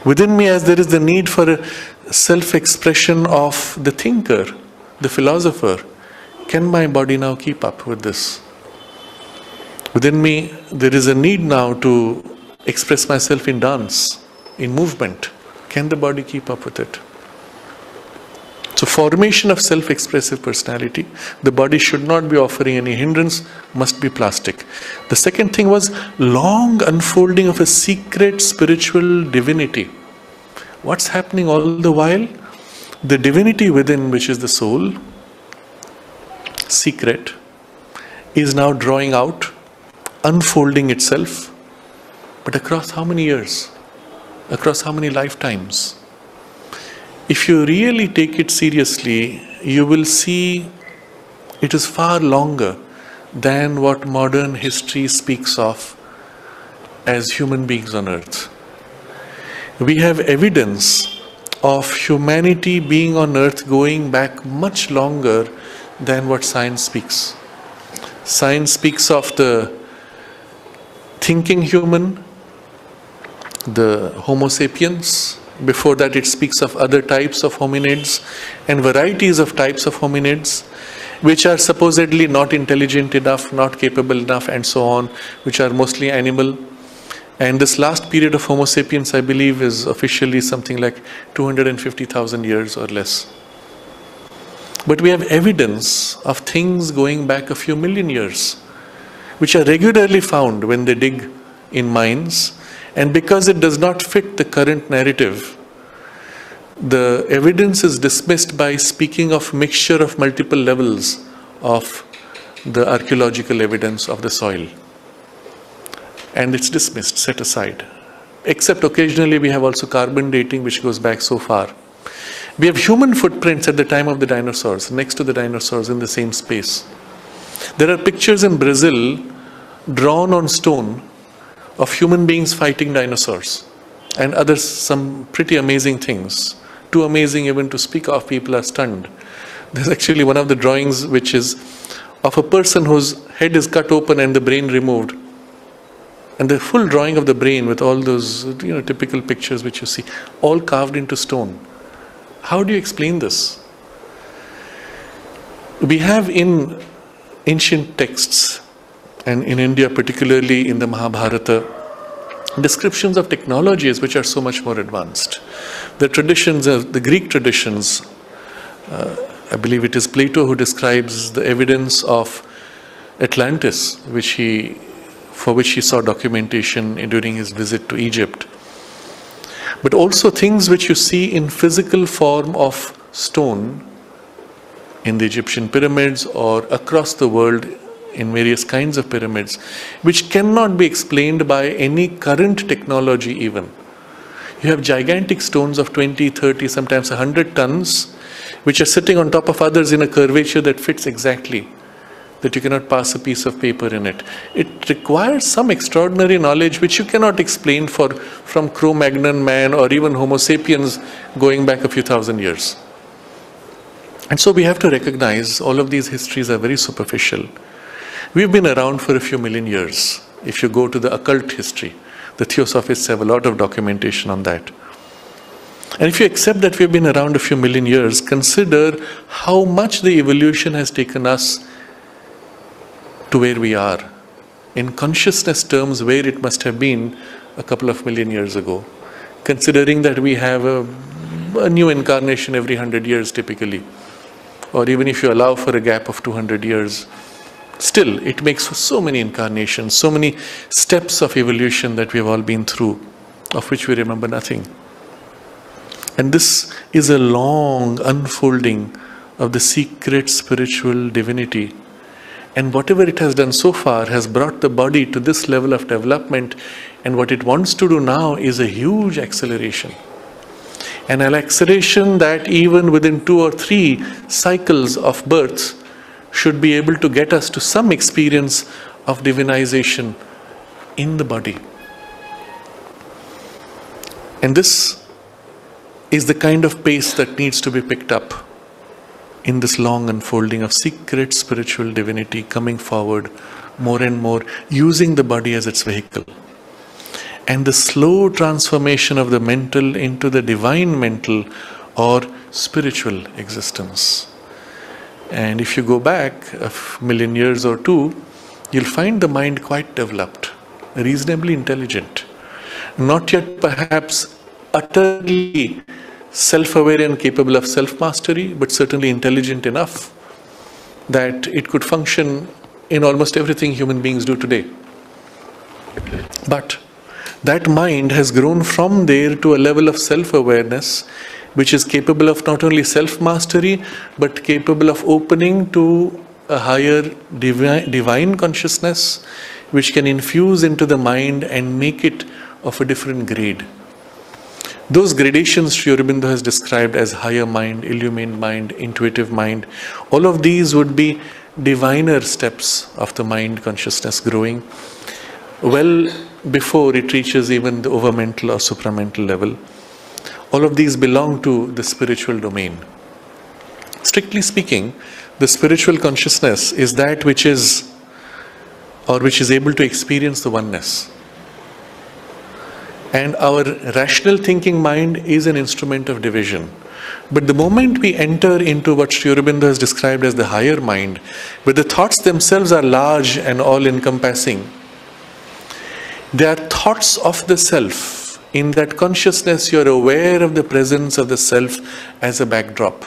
Within me, as there is the need for a self-expression of the thinker, the philosopher, can my body now keep up with this? Within me, there is a need now to express myself in dance, in movement. Can the body keep up with it? So formation of self-expressive personality, the body should not be offering any hindrance, must be plastic. The second thing was long unfolding of a secret spiritual divinity. What's happening all the while? The divinity within, which is the soul, secret, is now drawing out, unfolding itself. But across how many years? Across how many lifetimes? If you really take it seriously, you will see it is far longer than what modern history speaks of as human beings on earth. We have evidence of humanity being on earth going back much longer than what science speaks. Science speaks of the thinking human, the Homo sapiens. Before that, it speaks of other types of hominids and varieties of types of hominids, which are supposedly not intelligent enough, not capable enough, and so on, which are mostly animal. And this last period of Homo sapiens, I believe, is officially something like 250,000 years or less. But we have evidence of things going back a few million years, which are regularly found when they dig in mines. And because it does not fit the current narrative, the evidence is dismissed by speaking of mixture of multiple levels of the archaeological evidence of the soil. And it's dismissed, set aside. Except occasionally we have also carbon dating, which goes back so far. We have human footprints at the time of the dinosaurs, next to the dinosaurs in the same space. There are pictures in Brazil drawn on stone of human beings fighting dinosaurs and others, some pretty amazing things. Too amazing even to speak of, people are stunned. There's actually one of the drawings which is of a person whose head is cut open and the brain removed. And the full drawing of the brain with all those typical pictures which you see, all carved into stone. How do you explain this? We have in ancient texts, and in India particularly in the Mahabharata, descriptions of technologies which are so much more advanced. The traditions of the Greek traditions, I believe it is Plato who describes the evidence of Atlantis, for which he saw documentation during his visit to Egypt. But also things which you see in physical form of stone in the Egyptian pyramids or across the world in various kinds of pyramids, which cannot be explained by any current technology even. You have gigantic stones of 20, 30, sometimes 100 tons, which are sitting on top of others in a curvature that fits exactly, that you cannot pass a piece of paper in it. It requires some extraordinary knowledge which you cannot explain from Cro-Magnon man or even Homo sapiens going back a few thousand years. And so we have to recognize all of these histories are very superficial. We've been around for a few million years. If you go to the occult history, the Theosophists have a lot of documentation on that. And if you accept that we've been around a few million years, consider how much the evolution has taken us to where we are. In consciousness terms, where it must have been a couple of million years ago. Considering that we have a new incarnation every 100 years typically. Or even if you allow for a gap of 200 years, still, it makes for so many incarnations, so many steps of evolution that we have all been through, of which we remember nothing. And this is a long unfolding of the secret spiritual divinity. And whatever it has done so far has brought the body to this level of development. And what it wants to do now is a huge acceleration. An acceleration that even within 2 or 3 cycles of birth should be able to get us to some experience of divinization in the body. And this is the kind of pace that needs to be picked up in this long unfolding of secret spiritual divinity coming forward more and more, using the body as its vehicle. And the slow transformation of the mental into the divine mental or spiritual existence. And if you go back a million years or two, you'll find the mind quite developed, reasonably intelligent. Not yet perhaps utterly self-aware and capable of self-mastery, but certainly intelligent enough that it could function in almost everything human beings do today. But that mind has grown from there to a level of self-awareness which is capable of not only self-mastery but capable of opening to a higher divine consciousness which can infuse into the mind and make it of a different grade. Those gradations Sri Aurobindo has described as higher mind, illumined mind, intuitive mind, all of these would be diviner steps of the mind consciousness growing well before it reaches even the overmental or supramental level. All of these belong to the spiritual domain. Strictly speaking, the spiritual consciousness is that which is able to experience the oneness. And our rational thinking mind is an instrument of division. But the moment we enter into what Sri Aurobindo has described as the higher mind, where the thoughts themselves are large and all-encompassing, they are thoughts of the self. In that consciousness, you are aware of the presence of the self as a backdrop.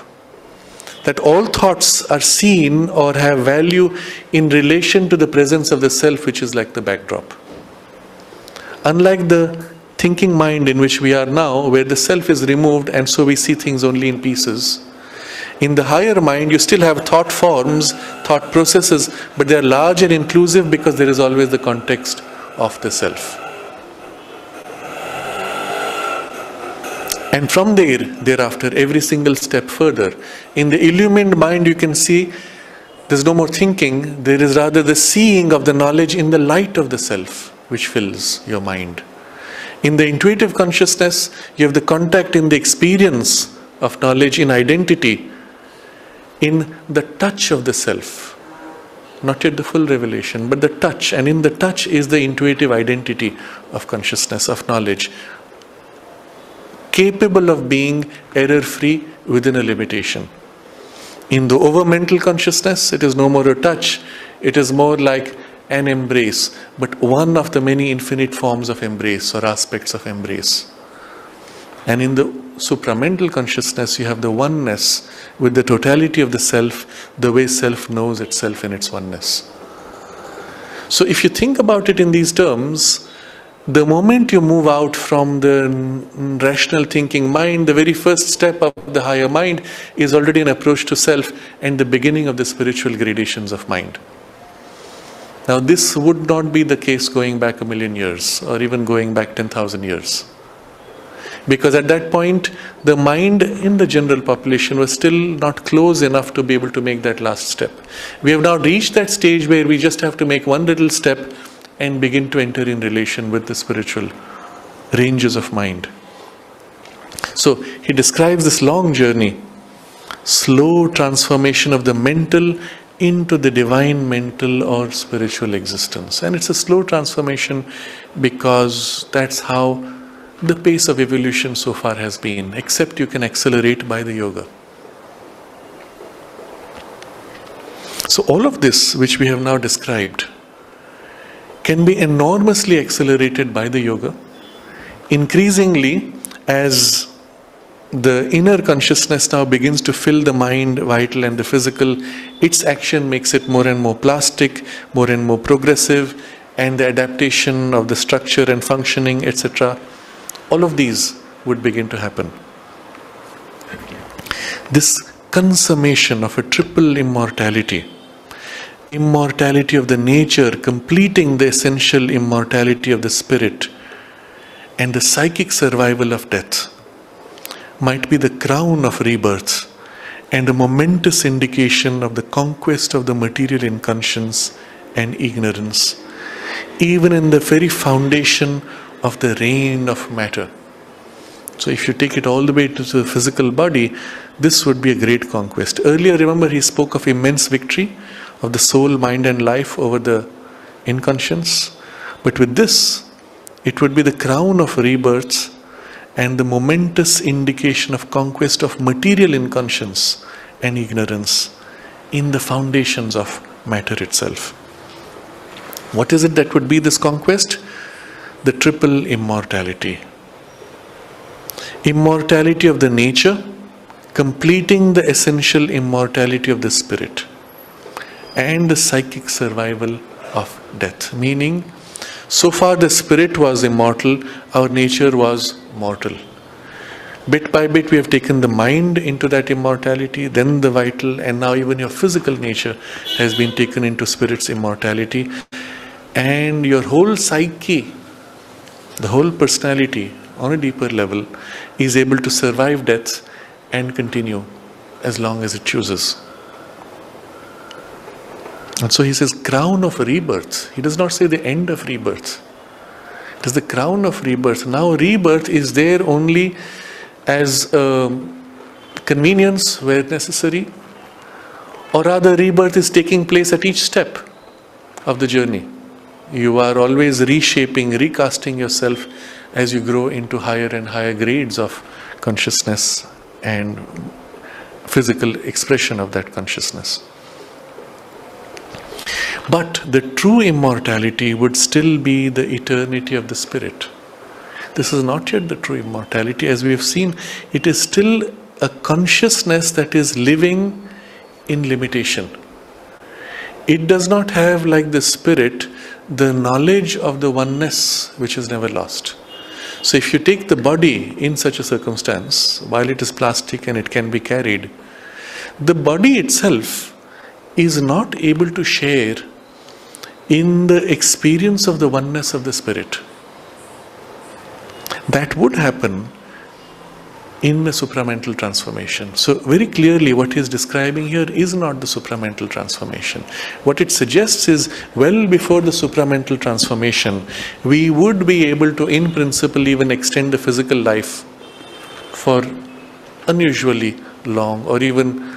That all thoughts are seen or have value in relation to the presence of the self, which is like the backdrop. Unlike the thinking mind in which we are now, where the self is removed and so we see things only in pieces. In the higher mind, you still have thought forms, thought processes, but they are large and inclusive because there is always the context of the self. And from thereafter, every single step further, in the illumined mind you can see there's no more thinking, there is rather the seeing of the knowledge in the light of the self which fills your mind. In the intuitive consciousness, you have the contact in the experience of knowledge in identity, in the touch of the self. Not yet the full revelation, but the touch. And in the touch is the intuitive identity of consciousness, of knowledge, capable of being error-free within a limitation. In the overmental consciousness, it is no more a touch, it is more like an embrace, but one of the many infinite forms of embrace or aspects of embrace. And in the supramental consciousness, you have the oneness with the totality of the self, the way self knows itself in its oneness. So if you think about it in these terms, the moment you move out from the rational thinking mind, the very first step of the higher mind is already an approach to self and the beginning of the spiritual gradations of mind. Now this would not be the case going back a million years or even going back 10,000 years. Because at that point, the mind in the general population was still not close enough to be able to make that last step. We have now reached that stage where we just have to make one little step and begin to enter in relation with the spiritual ranges of mind. So he describes this long journey, slow transformation of the mental into the divine mental or spiritual existence. And it's a slow transformation because that's how the pace of evolution so far has been, except you can accelerate by the yoga. So all of this which we have now described can be enormously accelerated by the yoga. Increasingly, as the inner consciousness now begins to fill the mind, vital and the physical, its action makes it more and more plastic, more and more progressive, and the adaptation of the structure and functioning, etc. All of these would begin to happen. This consummation of a triple immortality, immortality of the nature, completing the essential immortality of the spirit, and the psychic survival of death, might be the crown of rebirth and a momentous indication of the conquest of the material inconscience and ignorance, even in the very foundation of the reign of matter. So if you take it all the way to the physical body, this would be a great conquest. Earlier, remember, he spoke of immense victory of the soul, mind and life over the inconscience. But with this, it would be the crown of rebirth and the momentous indication of conquest of material inconscience and ignorance in the foundations of matter itself. What is it that would be this conquest? The triple immortality. Immortality of the nature, completing the essential immortality of the spirit, and the psychic survival of death. Meaning, so far the spirit was immortal, our nature was mortal. Bit by bit we have taken the mind into that immortality, then the vital, and now even your physical nature has been taken into spirit's immortality. And your whole psyche, the whole personality on a deeper level is able to survive death and continue as long as it chooses. And so he says crown of rebirth. He does not say the end of rebirth. It is the crown of rebirth. Now rebirth is there only as convenience where necessary, or rather rebirth is taking place at each step of the journey. You are always reshaping, recasting yourself as you grow into higher and higher grades of consciousness and physical expression of that consciousness. But the true immortality would still be the eternity of the spirit. This is not yet the true immortality. As we have seen, it is still a consciousness that is living in limitation. It does not have, like the spirit, the knowledge of the oneness which is never lost. So if you take the body in such a circumstance, while it is plastic and it can be carried, the body itself is not able to share in the experience of the oneness of the spirit. That would happen in the supramental transformation. So very clearly what he is describing here is not the supramental transformation. What it suggests is, well before the supramental transformation, we would be able to in principle even extend the physical life for unusually long or even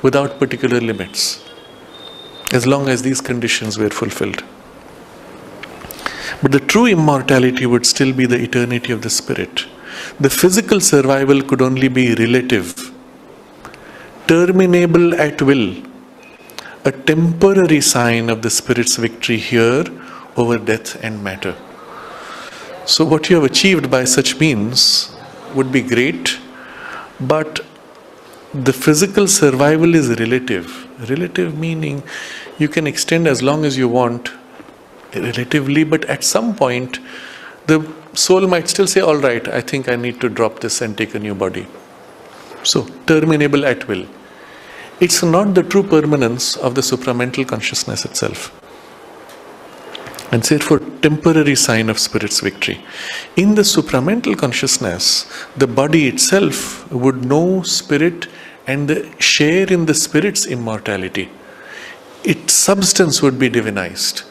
without particular limits, as long as these conditions were fulfilled. But the true immortality would still be the eternity of the spirit. The physical survival could only be relative, terminable at will, a temporary sign of the spirit's victory here over death and matter. So what you have achieved by such means would be great, but the physical survival is relative. Relative meaning you can extend as long as you want, relatively, but at some point the soul might still say, all right, I think I need to drop this and take a new body. So, terminable at will. It's not the true permanence of the supramental consciousness itself. And therefore, temporary sign of spirit's victory. In the supramental consciousness, the body itself would know spirit and share in the spirit's immortality. Its substance would be divinized.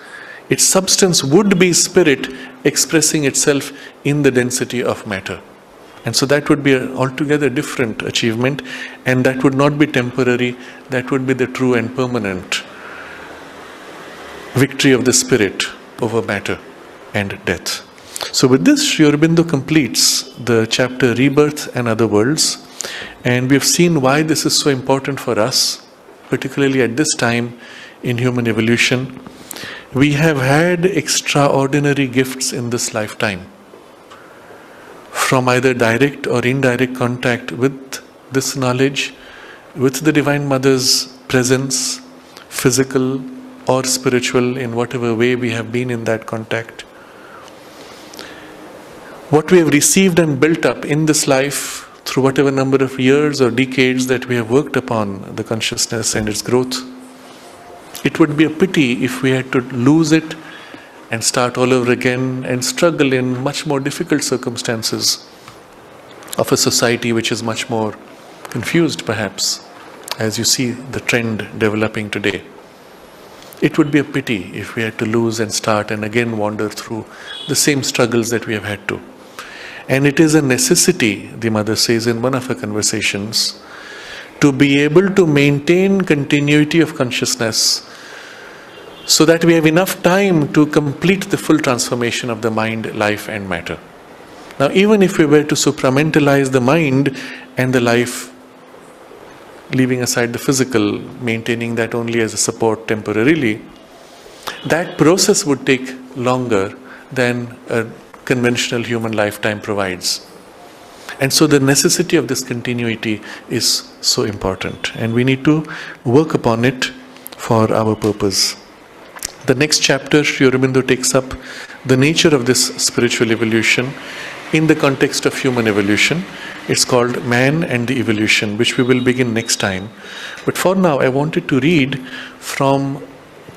Its substance would be spirit expressing itself in the density of matter. And so that would be an altogether different achievement, and that would not be temporary, that would be the true and permanent victory of the spirit over matter and death. So with this, Sri Aurobindo completes the chapter Rebirth and Other Worlds, and we have seen why this is so important for us, particularly at this time in human evolution. We have had extraordinary gifts in this lifetime, from either direct or indirect contact with this knowledge, with the Divine Mother's presence, physical or spiritual, in whatever way we have been in that contact. What we have received and built up in this life through whatever number of years or decades that we have worked upon the consciousness and its growth. It would be a pity if we had to lose it and start all over again and struggle in much more difficult circumstances of a society which is much more confused, perhaps, as you see the trend developing today. It would be a pity if we had to lose and start and again wander through the same struggles that we have had to. And it is a necessity, the mother says in one of her conversations, to be able to maintain continuity of consciousness so that we have enough time to complete the full transformation of the mind, life and matter. Now, even if we were to supramentalize the mind and the life, leaving aside the physical, maintaining that only as a support temporarily, that process would take longer than a conventional human lifetime provides. And so the necessity of this continuity is so important, and we need to work upon it for our purpose. The next chapter, Sri Aurobindo takes up the nature of this spiritual evolution in the context of human evolution. It's called Man and the Evolution, which we will begin next time. But for now, I wanted to read from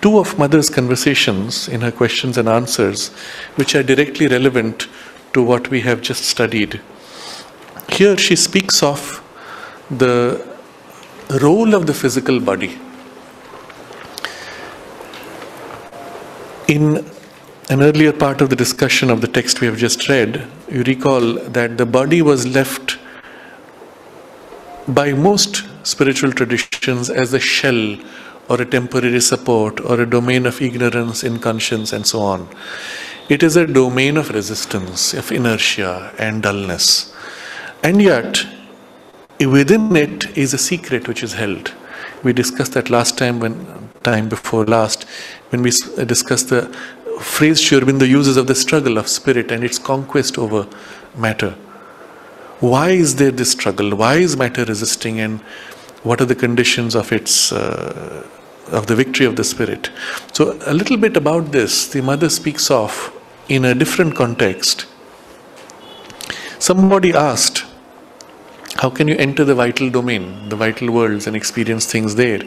two of Mother's conversations in her questions and answers, which are directly relevant to what we have just studied. Here she speaks of the role of the physical body. In an earlier part of the discussion of the text we have just read, you recall that the body was left by most spiritual traditions as a shell or a temporary support or a domain of ignorance, inconscience and so on. It is a domain of resistance, of inertia and dullness. And yet, within it is a secret which is held. We discussed that last time, time before last, when we discussed the phrase Sri Aurobindo uses of the struggle of spirit and its conquest over matter. Why is there this struggle? Why is matter resisting, and what are the conditions of its of the victory of the spirit? So a little bit about this, the mother speaks of in a different context. Somebody asked, how can you enter the vital domain, the vital worlds, and experience things there?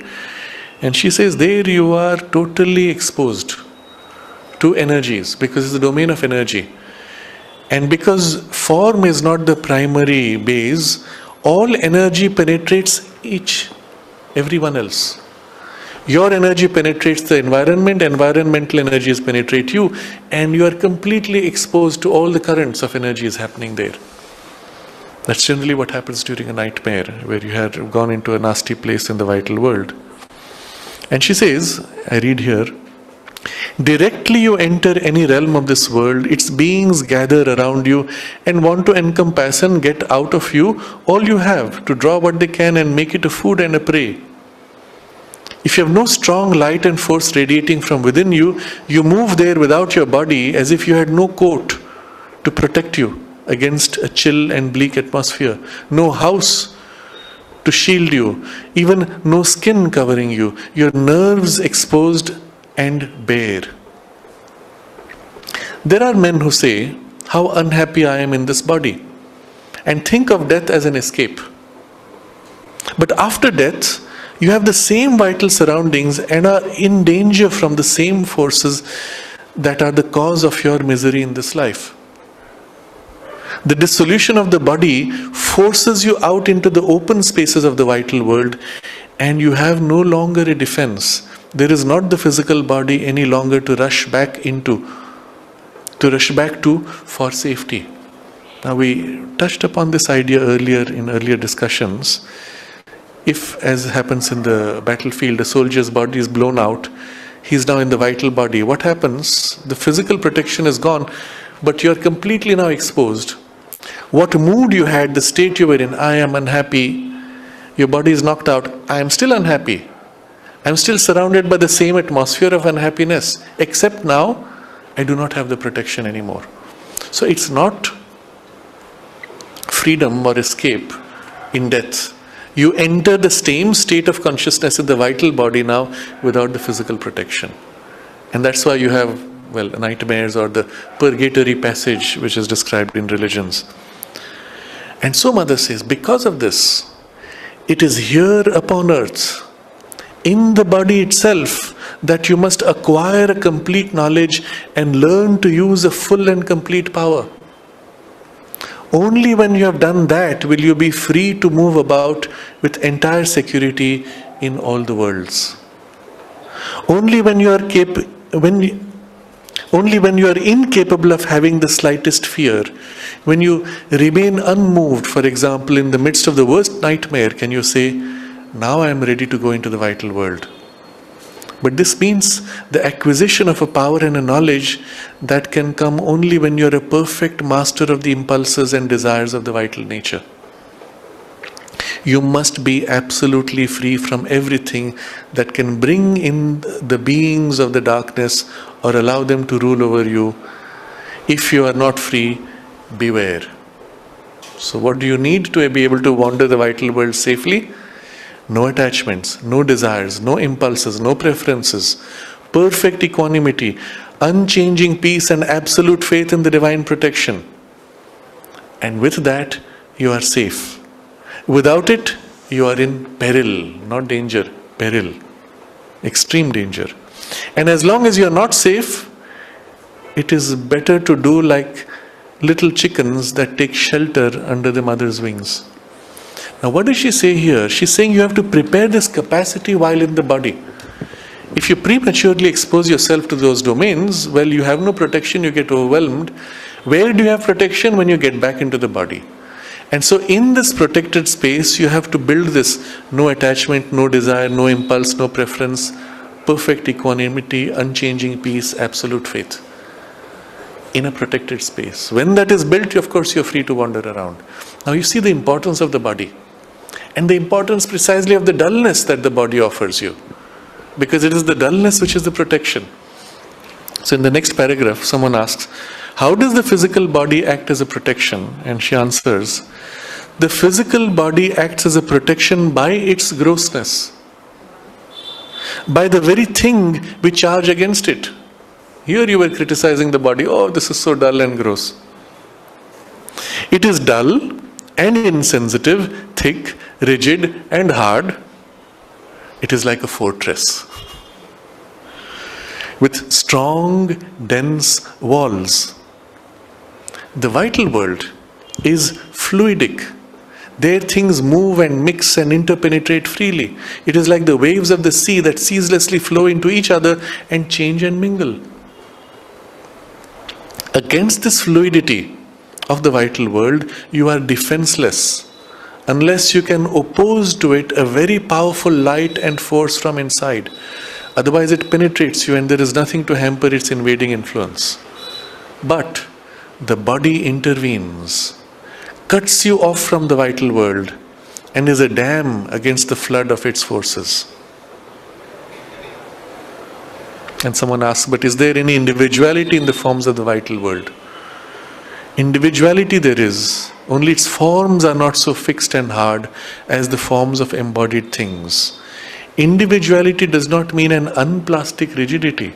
And she says, there you are totally exposed to energies, because it's the domain of energy. And because form is not the primary base, all energy penetrates everyone else. Your energy penetrates the environment, environmental energies penetrate you, and you are completely exposed to all the currents of energies happening there. That's generally what happens during a nightmare, where you have gone into a nasty place in the vital world. And she says, I read here, directly you enter any realm of this world, its beings gather around you and want to encompass and get out of you all you have, to draw what they can and make it a food and a prey. If you have no strong light and force radiating from within you, you move there without your body, as if you had no coat to protect you against a chill and bleak atmosphere, no house to shield you, even no skin covering you, your nerves exposed and bare. There are men who say, how unhappy I am in this body, and think of death as an escape. But after death, you have the same vital surroundings and are in danger from the same forces that are the cause of your misery in this life. The dissolution of the body forces you out into the open spaces of the vital world, and you have no longer a defense. There is not the physical body any longer to rush back to for safety. Now, we touched upon this idea earlier in earlier discussions. If, as happens in the battlefield, a soldier's body is blown out, he's now in the vital body. What happens? The physical protection is gone, but you're completely now exposed. What mood you had, the state you were in, I am unhappy, your body is knocked out, I am still unhappy. I'm still surrounded by the same atmosphere of unhappiness, except now I do not have the protection anymore. So it's not freedom or escape in death. You enter the same state of consciousness in the vital body now without the physical protection. And that's why you have, well, nightmares or the purgatory passage which is described in religions. And so Mother says, because of this, it is here upon earth, in the body itself, that you must acquire a complete knowledge and learn to use a full and complete power. Only when you have done that will you be free to move about with entire security in all the worlds. Only when you are incapable of having the slightest fear, when you remain unmoved, for example, in the midst of the worst nightmare, can you say, now I am ready to go into the vital world. But this means the acquisition of a power and a knowledge that can come only when you are a perfect master of the impulses and desires of the vital nature. You must be absolutely free from everything that can bring in the beings of the darkness or allow them to rule over you. If you are not free, beware. So what do you need to be able to wander the vital world safely? No attachments, no desires, no impulses, no preferences, perfect equanimity, unchanging peace and absolute faith in the divine protection. And with that, you are safe. Without it, you are in peril, not danger, peril, extreme danger. And as long as you are not safe, it is better to do like little chickens that take shelter under the mother's wings. Now what does she say here? She's saying you have to prepare this capacity while in the body. If you prematurely expose yourself to those domains, well, you have no protection, you get overwhelmed. Where do you have protection? When you get back into the body. And so in this protected space, you have to build this no attachment, no desire, no impulse, no preference, perfect equanimity, unchanging peace, absolute faith. In a protected space. When that is built, of course, you're free to wander around. Now you see the importance of the body. And the importance precisely of the dullness that the body offers you. Because it is the dullness which is the protection. So in the next paragraph, someone asks, how does the physical body act as a protection? And she answers, the physical body acts as a protection by its grossness. By the very thing we charge against it. Here you were criticizing the body, oh, this is so dull and gross. It is dull and insensitive, thick, rigid and hard. It is like a fortress with strong, dense walls. The vital world is fluidic. There things move and mix and interpenetrate freely. It is like the waves of the sea that ceaselessly flow into each other and change and mingle. Against this fluidity of the vital world, you are defenseless unless you can oppose to it a very powerful light and force from inside. Otherwise it penetrates you and there is nothing to hamper its invading influence. But the body intervenes, cuts you off from the vital world and is a dam against the flood of its forces. And someone asks, but is there any individuality in the forms of the vital world? Individuality there is, only its forms are not so fixed and hard as the forms of embodied things. Individuality does not mean an unplastic rigidity.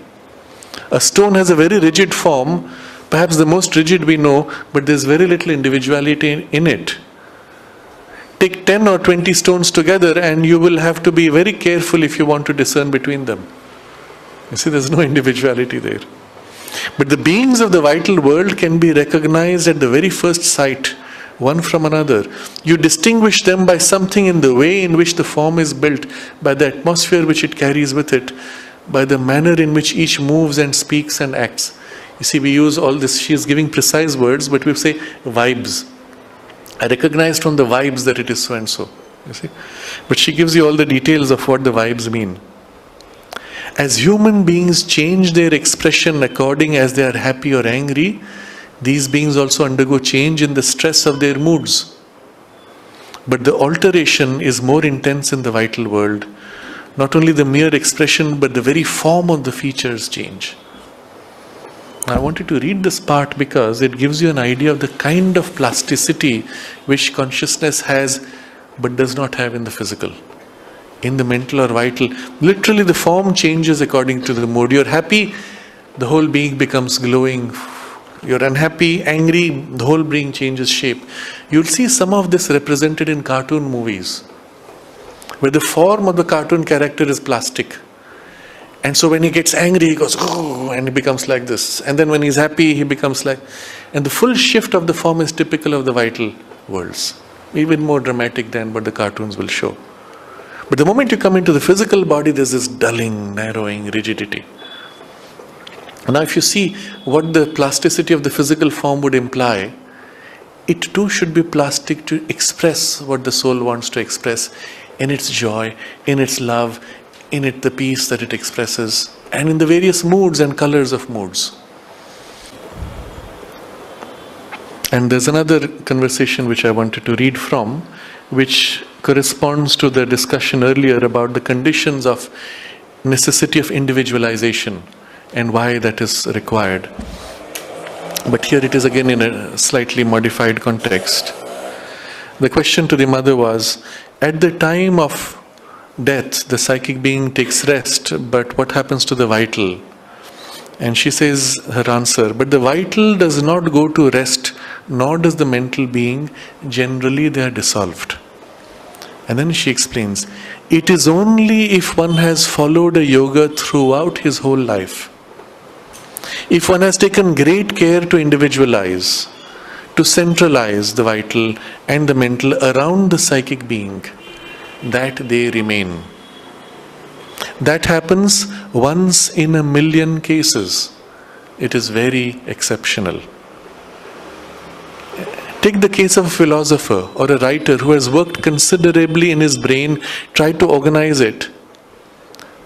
A stone has a very rigid form, perhaps the most rigid we know, but there's very little individuality in it. Take 10 or 20 stones together and you will have to be very careful if you want to discern between them. You see, there's no individuality there. But the beings of the vital world can be recognized at the very first sight, one from another. You distinguish them by something in the way in which the form is built, by the atmosphere which it carries with it, by the manner in which each moves and speaks and acts. You see, we use all this, she is giving precise words, but we say vibes. I recognize from the vibes that it is so and so. You see? But she gives you all the details of what the vibes mean. As human beings change their expression according as they are happy or angry, these beings also undergo change in the stress of their moods. But the alteration is more intense in the vital world. Not only the mere expression, but the very form of the features change. I wanted to read this part because it gives you an idea of the kind of plasticity which consciousness has but does not have in the physical. In the mental or vital, literally the form changes according to the mood. You're happy, the whole being becomes glowing. You're unhappy, angry, the whole being changes shape. You'll see some of this represented in cartoon movies, where the form of the cartoon character is plastic. And so when he gets angry, he goes, oh, and he becomes like this. And then when he's happy, he becomes like... And the full shift of the form is typical of the vital worlds. Even more dramatic than what the cartoons will show. But the moment you come into the physical body, there's this dulling, narrowing, rigidity. Now if you see what the plasticity of the physical form would imply, it too should be plastic to express what the soul wants to express in its joy, in its love, in it the peace that it expresses, and in the various moods and colors of moods. And there's another conversation which I wanted to read from, which corresponds to the discussion earlier about the conditions of necessity of individualization and why that is required. But here it is again in a slightly modified context. The question to the mother was, at the time of death, the psychic being takes rest, but what happens to the vital? And she says her answer, but the vital does not go to rest, nor does the mental being. Generally they are dissolved. And then she explains, it is only if one has followed a yoga throughout his whole life, if one has taken great care to individualize, to centralize the vital and the mental around the psychic being, that they remain. That happens once in a million cases. It is very exceptional. Take the case of a philosopher or a writer who has worked considerably in his brain, tried to organize it.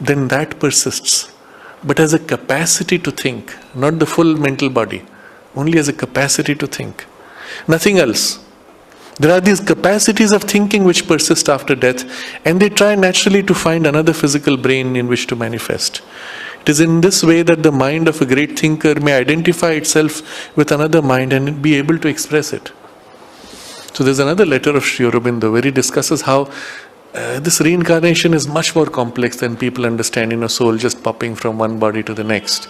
Then that persists. But as a capacity to think, not the full mental body, only as a capacity to think. Nothing else. There are these capacities of thinking which persist after death, and they try naturally to find another physical brain in which to manifest. It is in this way that the mind of a great thinker may identify itself with another mind and be able to express it. So there's another letter of Sri Aurobindo where he discusses how this reincarnation is much more complex than people understand, in a soul just popping from one body to the next.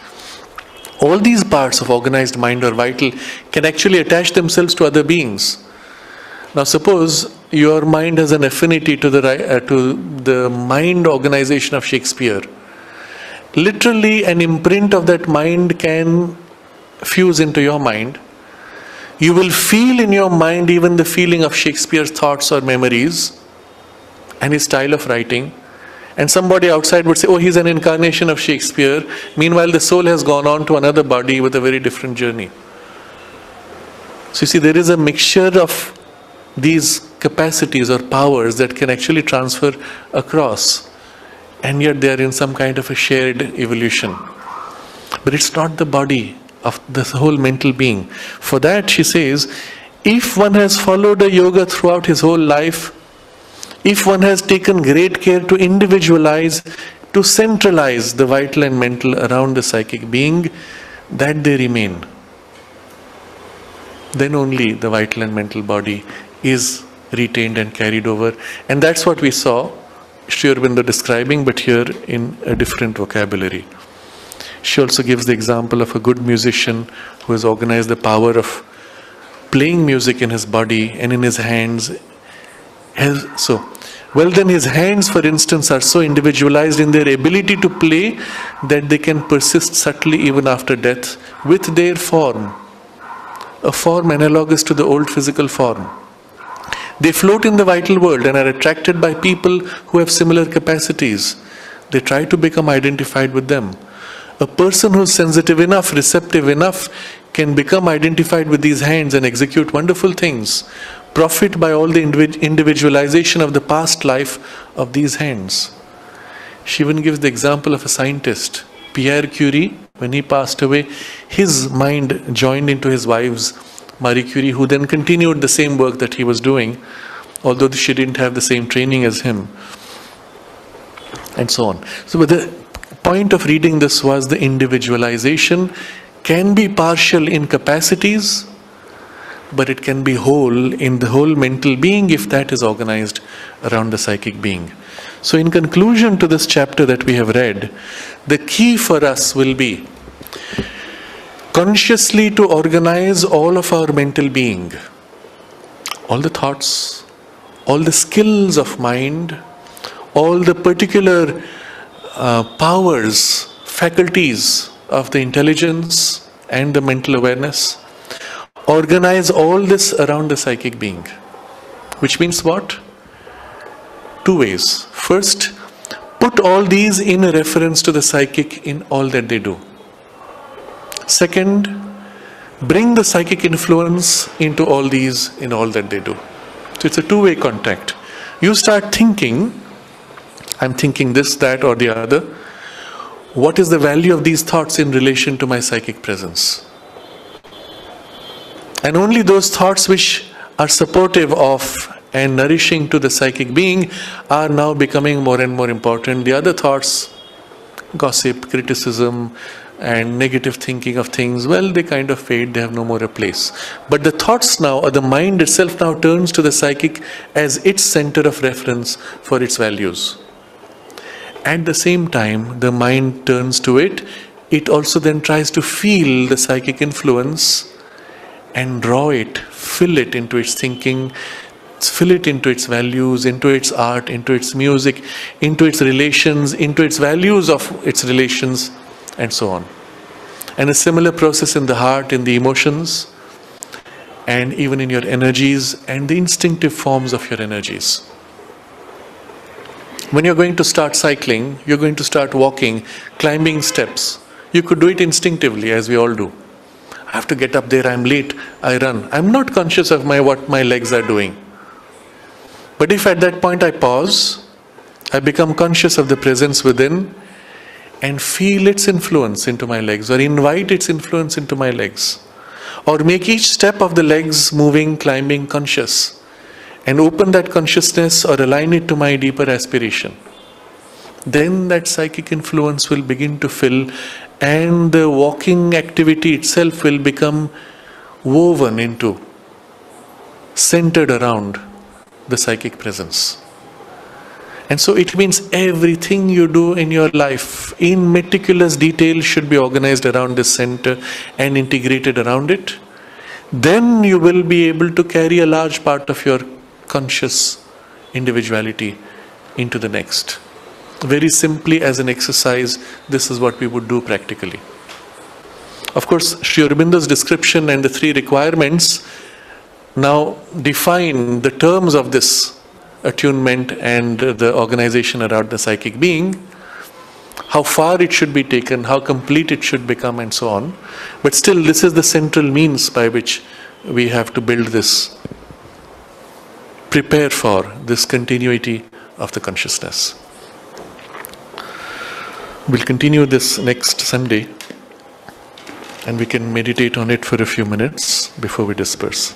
All these parts of organized mind or vital can actually attach themselves to other beings. Now suppose your mind has an affinity to the mind organization of Shakespeare. Literally an imprint of that mind can fuse into your mind. You will feel in your mind even the feeling of Shakespeare's thoughts or memories and his style of writing. And somebody outside would say, oh, he's an incarnation of Shakespeare. Meanwhile, the soul has gone on to another body with a very different journey. So you see, there is a mixture of these capacities or powers that can actually transfer across, and yet they are in some kind of a shared evolution. But it's not the body of the whole mental being. For that, she says, if one has followed a yoga throughout his whole life, if one has taken great care to individualize, to centralize the vital and mental around the psychic being, that they remain. Then only the vital and mental body is retained and carried over. And that's what we saw Sri Aurobindo describing, but here in a different vocabulary. She also gives the example of a good musician who has organized the power of playing music in his body and in his hands. Well then his hands, for instance, are so individualized in their ability to play that they can persist subtly even after death with their form, a form analogous to the old physical form. They float in the vital world and are attracted by people who have similar capacities. They try to become identified with them. A person who is sensitive enough, receptive enough, can become identified with these hands and execute wonderful things, profit by all the individualization of the past life of these hands. She even gives the example of a scientist, Pierre Curie. When he passed away, his mind joined into his wife's, Marie Curie, who then continued the same work that he was doing, although she didn't have the same training as him, and so on. So but the point of reading this was the individualization can be partial in capacities, but it can be whole in the whole mental being if that is organized around the psychic being. So in conclusion to this chapter that we have read, the key for us will be consciously to organize all of our mental being, all the thoughts, all the skills of mind, all the particular powers, faculties of the intelligence and the mental awareness. Organize all this around the psychic being. Which means what? Two ways. First, put all these in a reference to the psychic in all that they do. Second, bring the psychic influence into all these in all that they do. So it's a two-way contact. You start thinking, I'm thinking this, that or the other. What is the value of these thoughts in relation to my psychic presence? And only those thoughts which are supportive of and nourishing to the psychic being are now becoming more and more important. The other thoughts, gossip, criticism, and negative thinking of things, well, they kind of fade, they have no more a place. But the thoughts now, or the mind itself now turns to the psychic as its center of reference for its values. At the same time, the mind turns to it, it also then tries to feel the psychic influence and draw it, fill it into its thinking, fill it into its values, into its art, into its music, into its relations, into its values of its relations, and so on. And a similar process in the heart, in the emotions, and even in your energies and the instinctive forms of your energies. When you're going to start cycling, you're going to start walking, climbing steps. You could do it instinctively, as we all do. I have to get up there, I'm late, I run. I'm not conscious of what my legs are doing. But if at that point I pause, I become conscious of the presence within and feel its influence into my legs, or invite its influence into my legs, or make each step of the legs moving, climbing conscious, and open that consciousness or align it to my deeper aspiration, then that psychic influence will begin to fill, and the walking activity itself will become woven into, centered around the psychic presence. And so it means everything you do in your life in meticulous detail should be organized around this center and integrated around it. Then you will be able to carry a large part of your conscious individuality into the next. Very simply, as an exercise, this is what we would do practically. Of course, Sri Aurobindo's description and the three requirements now define the terms of this attunement and the organization around the psychic being, how far it should be taken, how complete it should become, and so on. But still, this is the central means by which we have to build this, prepare for this continuity of the consciousness. We'll continue this next Sunday, and we can meditate on it for a few minutes before we disperse.